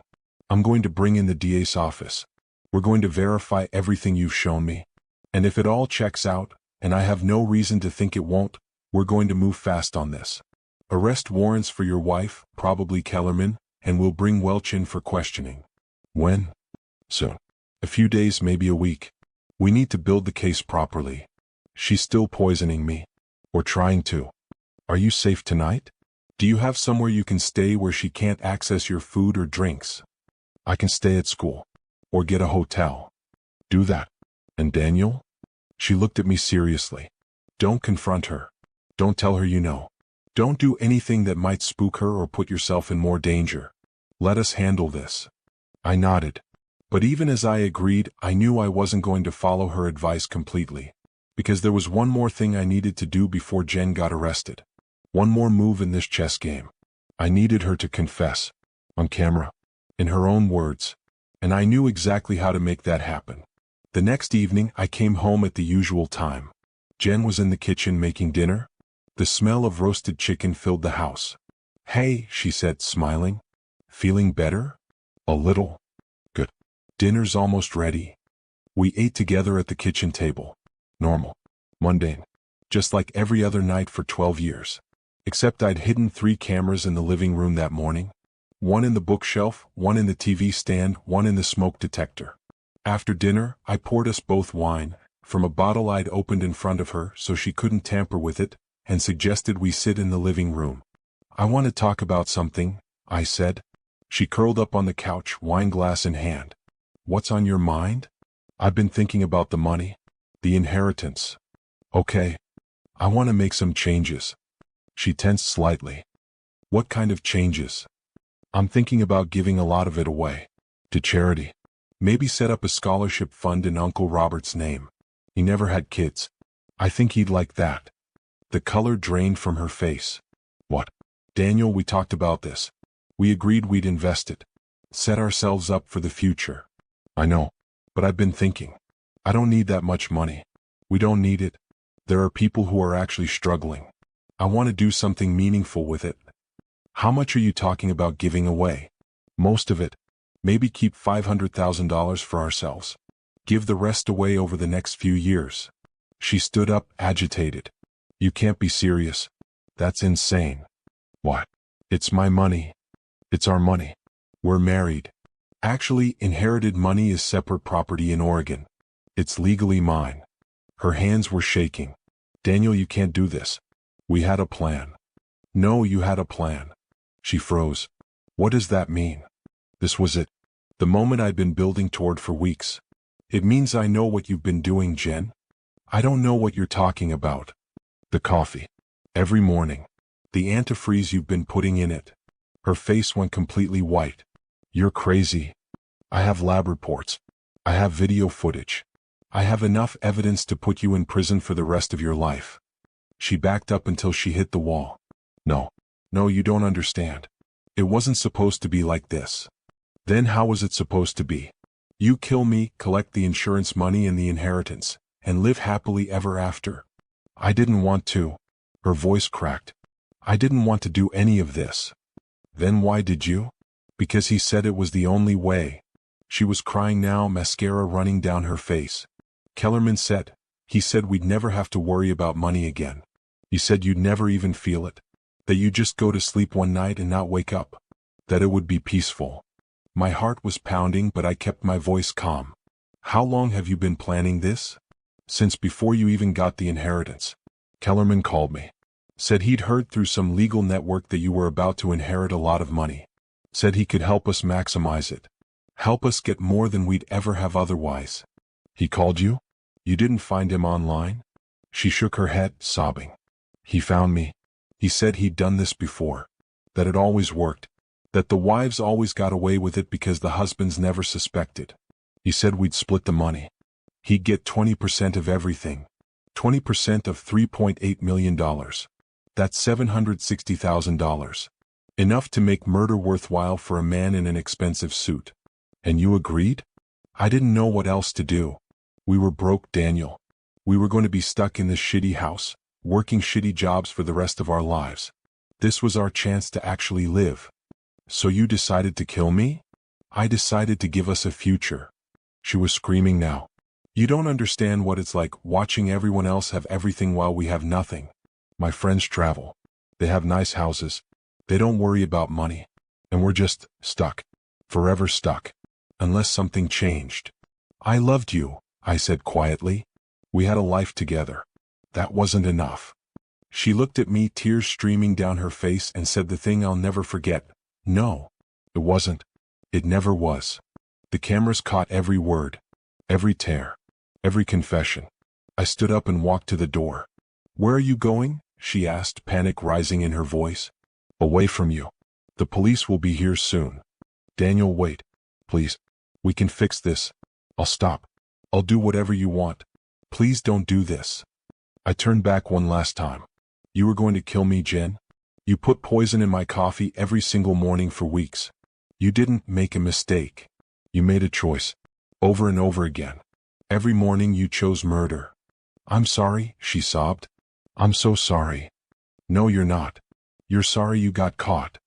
I'm going to bring in the DA's office. We're going to verify everything you've shown me. And if it all checks out, and I have no reason to think it won't, we're going to move fast on this. Arrest warrants for your wife, probably Kellerman, and we'll bring Welch in for questioning. When? Soon. A few days, maybe a week. We need to build the case properly. She's still poisoning me. Or trying to. Are you safe tonight? Do you have somewhere you can stay where she can't access your food or drinks? I can stay at school. Or get a hotel. Do that. And Daniel? She looked at me seriously. Don't confront her. Don't tell her you know. Don't do anything that might spook her or put yourself in more danger. Let us handle this. I nodded. But even as I agreed, I knew I wasn't going to follow her advice completely. Because there was one more thing I needed to do before Jen got arrested. One more move in this chess game. I needed her to confess. On camera. In her own words. And I knew exactly how to make that happen. The next evening, I came home at the usual time. Jen was in the kitchen making dinner. The smell of roasted chicken filled the house. Hey, she said, smiling. Feeling better? A little. Good. Dinner's almost ready. We ate together at the kitchen table. Normal. Mundane. Just like every other night for 12 years. Except I'd hidden 3 cameras in the living room that morning. One in the bookshelf, one in the TV stand, one in the smoke detector. After dinner, I poured us both wine, from a bottle I'd opened in front of her so she couldn't tamper with it, and suggested we sit in the living room. I want to talk about something, I said. She curled up on the couch, wine glass in hand. What's on your mind? I've been thinking about the money. The inheritance. Okay. I want to make some changes. She tensed slightly. What kind of changes? I'm thinking about giving a lot of it away. To charity. Maybe set up a scholarship fund in Uncle Robert's name. He never had kids. I think he'd like that. The color drained from her face. What? Daniel, we talked about this. We agreed we'd invest it. Set ourselves up for the future. I know. But I've been thinking. I don't need that much money. We don't need it. There are people who are actually struggling. I want to do something meaningful with it. How much are you talking about giving away? Most of it. Maybe keep $500,000 for ourselves. Give the rest away over the next few years. She stood up, agitated. You can't be serious. That's insane. What? It's my money. It's our money. We're married. Actually, inherited money is separate property in Oregon. It's legally mine. Her hands were shaking. Daniel, you can't do this. We had a plan. No, you had a plan. She froze. What does that mean? This was it. The moment I'd been building toward for weeks. It means I know what you've been doing, Jen. I don't know what you're talking about. The coffee. Every morning. The antifreeze you've been putting in it. Her face went completely white. You're crazy. I have lab reports. I have video footage. I have enough evidence to put you in prison for the rest of your life. She backed up until she hit the wall. No. No, you don't understand. It wasn't supposed to be like this. Then how was it supposed to be? You kill me, collect the insurance money and the inheritance, and live happily ever after. I didn't want to. Her voice cracked. I didn't want to do any of this. Then why did you? Because he said it was the only way. She was crying now, mascara running down her face. Kellerman said. He said we'd never have to worry about money again. He said you'd never even feel it. That you'd just go to sleep one night and not wake up. That it would be peaceful. My heart was pounding, but I kept my voice calm. How long have you been planning this? Since before you even got the inheritance. Kellerman called me. Said he'd heard through some legal network that you were about to inherit a lot of money. Said he could help us maximize it. Help us get more than we'd ever have otherwise. He called you? You didn't find him online? She shook her head, sobbing. He found me. He said he'd done this before. That it always worked. That the wives always got away with it because the husbands never suspected. He said we'd split the money. He'd get 20% of everything. 20% of $3.8 million. That's $760,000. Enough to make murder worthwhile for a man in an expensive suit. And you agreed? I didn't know what else to do. We were broke, Daniel. We were going to be stuck in this shitty house, working shitty jobs for the rest of our lives. This was our chance to actually live. So you decided to kill me? I decided to give us a future. She was screaming now. You don't understand what it's like watching everyone else have everything while we have nothing. My friends travel. They have nice houses. They don't worry about money. And we're just stuck. Forever stuck. Unless something changed. I loved you, I said quietly. We had a life together. That wasn't enough. She looked at me, tears streaming down her face, and said the thing I'll never forget. No, it wasn't. It never was. The cameras caught every word, every tear, every confession. I stood up and walked to the door. Where are you going? She asked, panic rising in her voice. Away from you. The police will be here soon. Daniel, wait. Please. We can fix this. I'll stop. I'll do whatever you want. Please don't do this. I turned back one last time. You were going to kill me, Jen? You put poison in my coffee every single morning for weeks. You didn't make a mistake. You made a choice. Over and over again. Every morning you chose murder. I'm sorry, she sobbed. I'm so sorry. No, you're not. You're sorry you got caught.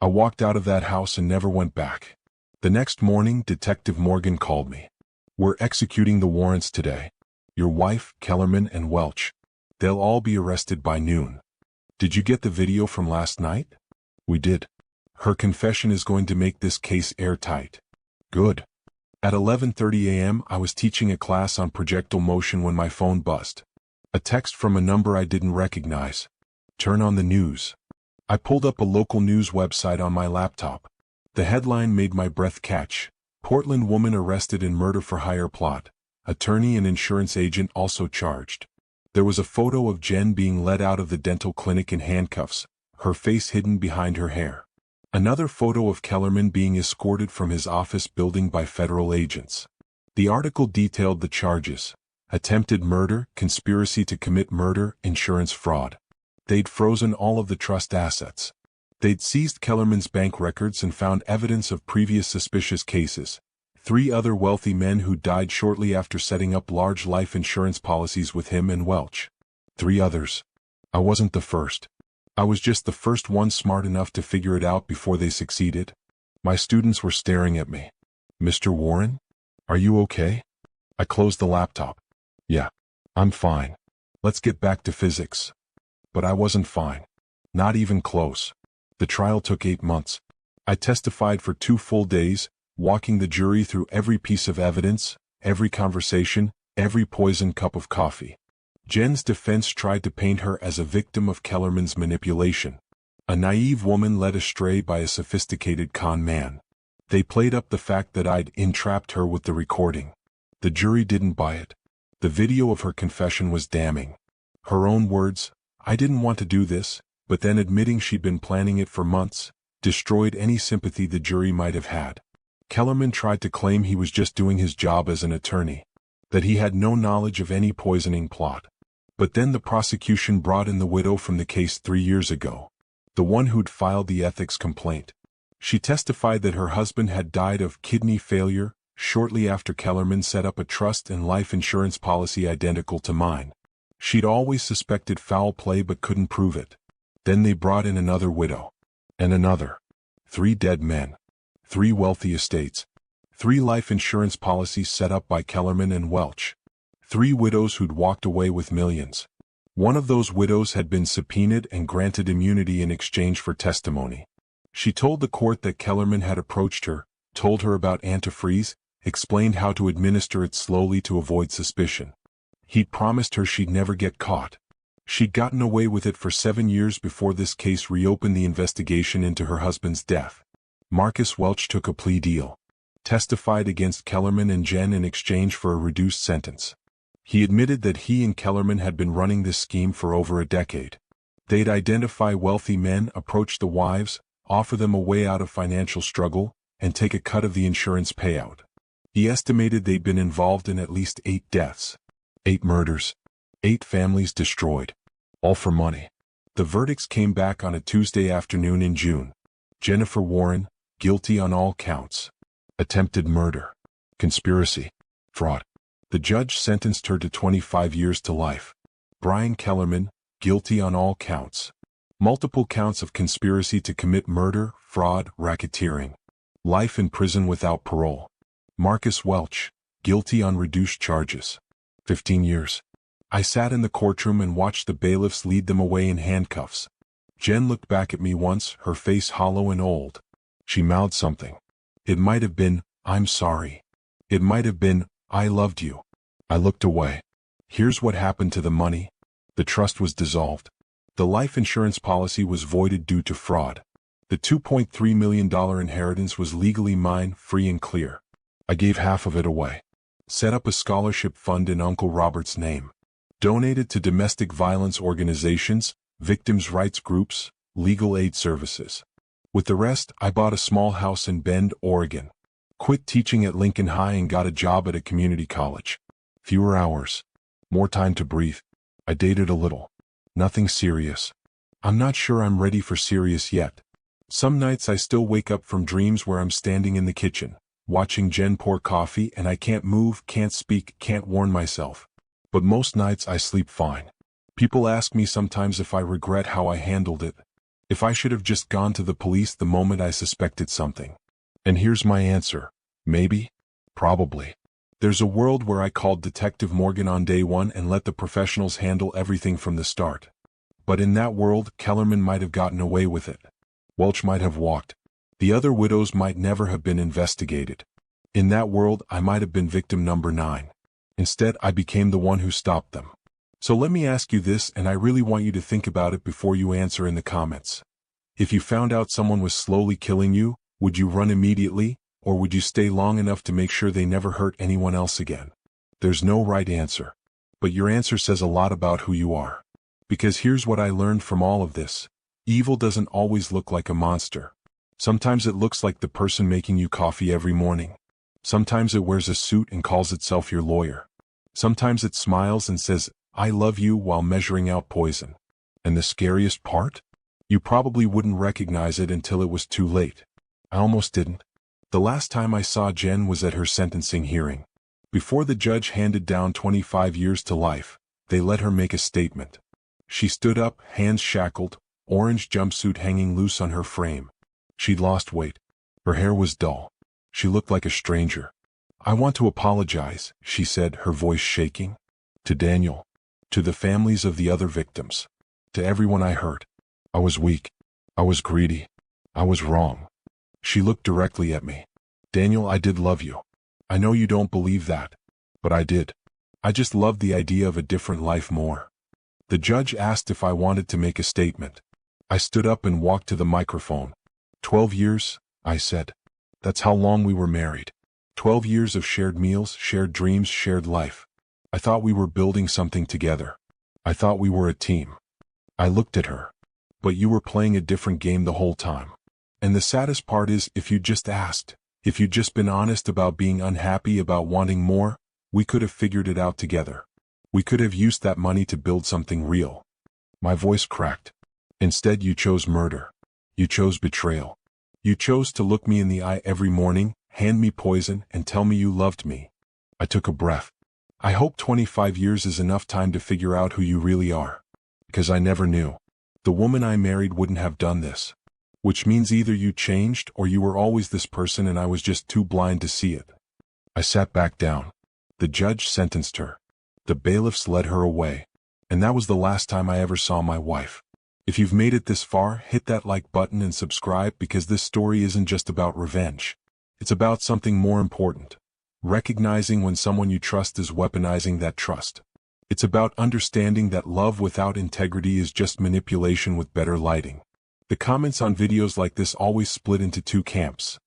I walked out of that house and never went back. The next morning, Detective Morgan called me. We're executing the warrants today. Your wife, Kellerman, and Welch. They'll all be arrested by noon. Did you get the video from last night? We did. Her confession is going to make this case airtight. Good. At 11:30 a.m. I was teaching a class on projectile motion when my phone buzzed. A text from a number I didn't recognize. Turn on the news. I pulled up a local news website on my laptop. The headline made my breath catch. Portland woman arrested in murder for hire plot. Attorney and insurance agent also charged. There was a photo of Jen being led out of the dental clinic in handcuffs, her face hidden behind her hair. Another photo of Kellerman being escorted from his office building by federal agents. The article detailed the charges: attempted murder, conspiracy to commit murder, insurance fraud. They'd frozen all of the trust assets. They'd seized Kellerman's bank records and found evidence of previous suspicious cases. 3 other wealthy men who died shortly after setting up large life insurance policies with him and Welch. 3 others. I wasn't the first. I was just the first one smart enough to figure it out before they succeeded. My students were staring at me. Mr. Warren? Are you okay? I closed the laptop. Yeah, I'm fine. Let's get back to physics. But I wasn't fine. Not even close. The trial took 8 months. I testified for 2 full days, walking the jury through every piece of evidence, every conversation, every poisoned cup of coffee. Jen's defense tried to paint her as a victim of Kellerman's manipulation. A naive woman led astray by a sophisticated con man. They played up the fact that I'd entrapped her with the recording. The jury didn't buy it. The video of her confession was damning. Her own words, I didn't want to do this, but then admitting she'd been planning it for months, destroyed any sympathy the jury might have had. Kellerman tried to claim he was just doing his job as an attorney, that he had no knowledge of any poisoning plot. But then the prosecution brought in the widow from the case 3 years ago, the one who'd filed the ethics complaint. She testified that her husband had died of kidney failure shortly after Kellerman set up a trust and life insurance policy identical to mine. She'd always suspected foul play but couldn't prove it. Then they brought in another widow. And another. 3 dead men. 3 wealthy estates. 3 life insurance policies set up by Kellerman and Welch. 3 widows who'd walked away with millions. One of those widows had been subpoenaed and granted immunity in exchange for testimony. She told the court that Kellerman had approached her, told her about antifreeze, explained how to administer it slowly to avoid suspicion. He'd promised her she'd never get caught. She'd gotten away with it for 7 years before this case reopened the investigation into her husband's death. Marcus Welch took a plea deal, testified against Kellerman and Jen in exchange for a reduced sentence. He admitted that he and Kellerman had been running this scheme for over a decade. They'd identify wealthy men, approach the wives, offer them a way out of financial struggle, and take a cut of the insurance payout. He estimated they'd been involved in at least 8 deaths, 8 murders, 8 families destroyed, all for money. The verdicts came back on a Tuesday afternoon in June. Jennifer Warren, guilty on all counts. Attempted murder, conspiracy, fraud. The judge sentenced her to 25 years to life. Brian Kellerman, guilty on all counts. Multiple counts of conspiracy to commit murder, fraud, racketeering. Life in prison without parole. Marcus Welch, guilty on reduced charges. 15 years. I sat in the courtroom and watched the bailiffs lead them away in handcuffs. Jen looked back at me once, her face hollow and old. She mouthed something. It might have been, "I'm sorry." It might have been, "I loved you." I looked away. Here's what happened to the money. The trust was dissolved. The life insurance policy was voided due to fraud. The $2.3 million inheritance was legally mine, free and clear. I gave half of it away. Set up a scholarship fund in Uncle Robert's name. Donated to domestic violence organizations, victims' rights groups, legal aid services. With the rest, I bought a small house in Bend, Oregon. Quit teaching at Lincoln High and got a job at a community college. Fewer hours. More time to breathe. I dated a little. Nothing serious. I'm not sure I'm ready for serious yet. Some nights I still wake up from dreams where I'm standing in the kitchen, watching Jen pour coffee and I can't move, can't speak, can't warn myself. But most nights I sleep fine. People ask me sometimes if I regret how I handled it. If I should have just gone to the police the moment I suspected something. And here's my answer. Maybe. Probably. There's a world where I called Detective Morgan on day 1 and let the professionals handle everything from the start. But in that world, Kellerman might have gotten away with it. Welch might have walked. The other widows might never have been investigated. In that world, I might have been victim number 9. Instead, I became the one who stopped them. So let me ask you this, and I really want you to think about it before you answer in the comments. If you found out someone was slowly killing you, would you run immediately, or would you stay long enough to make sure they never hurt anyone else again? There's no right answer. But your answer says a lot about who you are. Because here's what I learned from all of this. Evil doesn't always look like a monster. Sometimes it looks like the person making you coffee every morning. Sometimes it wears a suit and calls itself your lawyer. Sometimes it smiles and says, "I love you," while measuring out poison. And the scariest part? You probably wouldn't recognize it until it was too late. I almost didn't. The last time I saw Jen was at her sentencing hearing. Before the judge handed down 25 years to life, they let her make a statement. She stood up, hands shackled, orange jumpsuit hanging loose on her frame. She'd lost weight. Her hair was dull. She looked like a stranger. "I want to apologize," she said, her voice shaking. "To Daniel. To the families of the other victims. To everyone I hurt. I was weak. I was greedy. I was wrong." She looked directly at me. "Daniel, I did love you. I know you don't believe that. But I did. I just loved the idea of a different life more." The judge asked if I wanted to make a statement. I stood up and walked to the microphone. 12 years, I said. That's how long we were married. 12 years of shared meals, shared dreams, shared life. I thought we were building something together. I thought we were a team. I looked at her. "But you were playing a different game the whole time. And the saddest part is, if you just asked, If you'd just been honest about being unhappy, about wanting more, we could have figured it out together. We could have used that money to build something real. My voice cracked. Instead, you chose murder. You chose betrayal. You chose to look me in the eye every morning, hand me poison, and tell me you loved me. I took a breath. I hope 25 years is enough time to figure out who you really are. Because I never knew. The woman I married wouldn't have done this. Which means either you changed or you were always this person and I was just too blind to see it. I sat back down. The judge sentenced her. The bailiffs led her away. And that was the last time I ever saw my wife. If you've made it this far, hit that like button and subscribe, because this story isn't just about revenge. It's about something more important. Recognizing when someone you trust is weaponizing that trust. It's about understanding that love without integrity is just manipulation with better lighting. The comments on videos like this always split into two camps.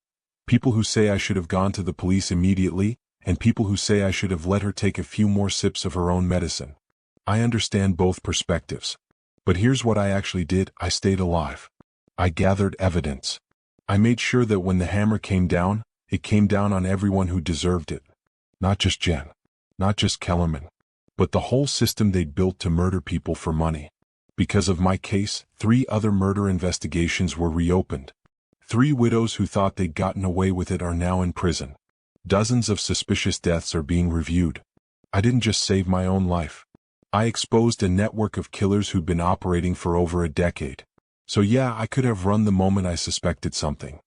People who say I should have gone to the police immediately, and people who say I should have let her take a few more sips of her own medicine. I understand both perspectives. But here's what I actually did. I stayed alive. I gathered evidence. I made sure that when the hammer came down, it came down on everyone who deserved it. Not just Jen. Not just Kellerman. But the whole system they'd built to murder people for money. Because of my case, 3 other murder investigations were reopened. 3 widows who thought they'd gotten away with it are now in prison. Dozens of suspicious deaths are being reviewed. I didn't just save my own life. I exposed a network of killers who'd been operating for over a decade. So yeah, I could have run the moment I suspected something.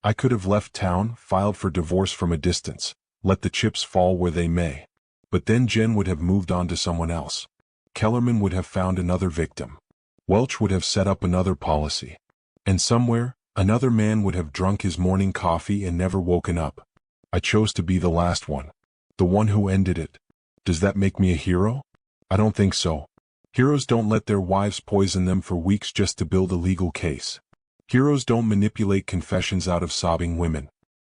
I could have left town, filed for divorce from a distance, let the chips fall where they may. But then Jen would have moved on to someone else. Kellerman would have found another victim. Welch would have set up another policy. And somewhere, another man would have drunk his morning coffee and never woken up. I chose to be the last one. The one who ended it. Does that make me a hero? I don't think so. Heroes don't let their wives poison them for weeks just to build a legal case. Heroes don't manipulate confessions out of sobbing women.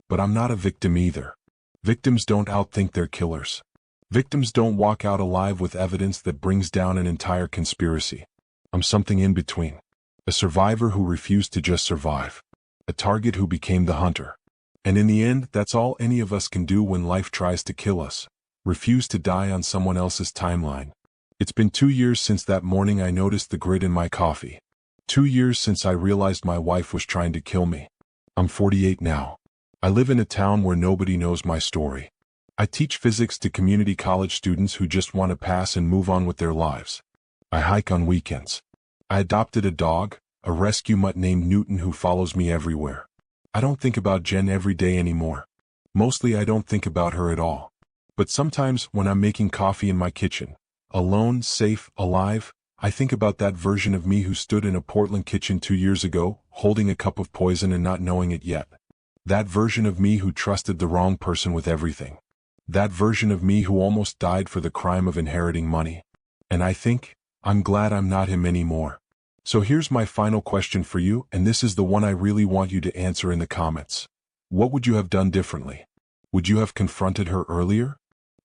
But I'm not a victim either. Victims don't outthink their killers. Victims don't walk out alive with evidence that brings down an entire conspiracy. I'm something in between. A survivor who refused to just survive. A target who became the hunter. And in the end, that's all any of us can do when life tries to kill us. Refuse to die on someone else's timeline. It's been 2 years since that morning I noticed the grit in my coffee. 2 years since I realized my wife was trying to kill me. I'm 48 now. I live in a town where nobody knows my story. I teach physics to community college students who just want to pass and move on with their lives. I hike on weekends. I adopted a dog, a rescue mutt named Newton, who follows me everywhere. I don't think about Jen every day anymore. Mostly I don't think about her at all. But sometimes when I'm making coffee in my kitchen, alone, safe, alive, I think about that version of me who stood in a Portland kitchen 2 years ago, holding a cup of poison and not knowing it yet. That version of me who trusted the wrong person with everything. That version of me who almost died for the crime of inheriting money. And I'm glad I'm not him anymore. So here's my final question for you, and this is the one I really want you to answer in the comments. What would you have done differently? Would you have confronted her earlier?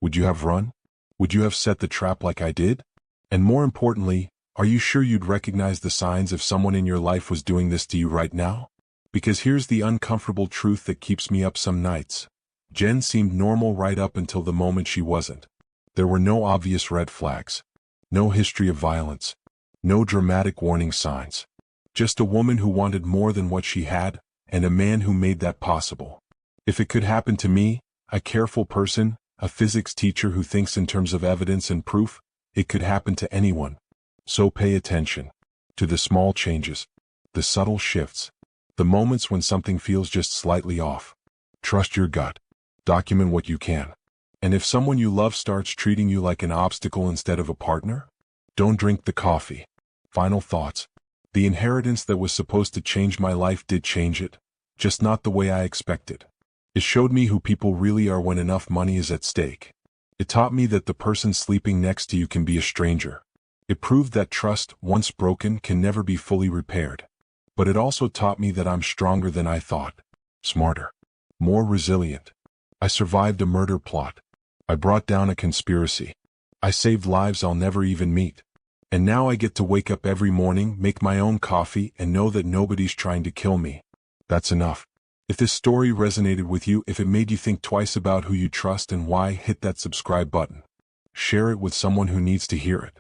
Would you have run? Would you have set the trap like I did? And more importantly, are you sure you'd recognize the signs if someone in your life was doing this to you right now? Because here's the uncomfortable truth that keeps me up some nights. Jen seemed normal right up until the moment she wasn't. There were no obvious red flags. No history of violence. No dramatic warning signs. Just a woman who wanted more than what she had, and a man who made that possible. If it could happen to me, a careful person, a physics teacher who thinks in terms of evidence and proof, it could happen to anyone. So pay attention to the small changes, the subtle shifts, the moments when something feels just slightly off. Trust your gut. Document what you can. And if someone you love starts treating you like an obstacle instead of a partner, don't drink the coffee. Final thoughts. The inheritance that was supposed to change my life did change it, just not the way I expected. It showed me who people really are when enough money is at stake. It taught me that the person sleeping next to you can be a stranger. It proved that trust, once broken, can never be fully repaired. But it also taught me that I'm stronger than I thought. Smarter. More resilient. I survived a murder plot. I brought down a conspiracy. I saved lives I'll never even meet. And now I get to wake up every morning, make my own coffee, and know that nobody's trying to kill me. That's enough. If this story resonated with you, if it made you think twice about who you trust and why, hit that subscribe button. Share it with someone who needs to hear it.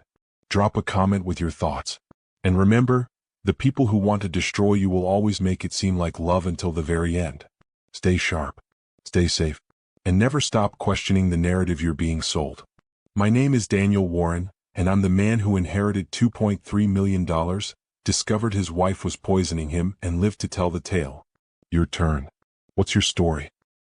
Drop a comment with your thoughts. And remember, the people who want to destroy you will always make it seem like love until the very end. Stay sharp, stay safe, and never stop questioning the narrative you're being sold. My name is Daniel Warren, and I'm the man who inherited $2.3 million, discovered his wife was poisoning him, and lived to tell the tale. Your turn. What's your story?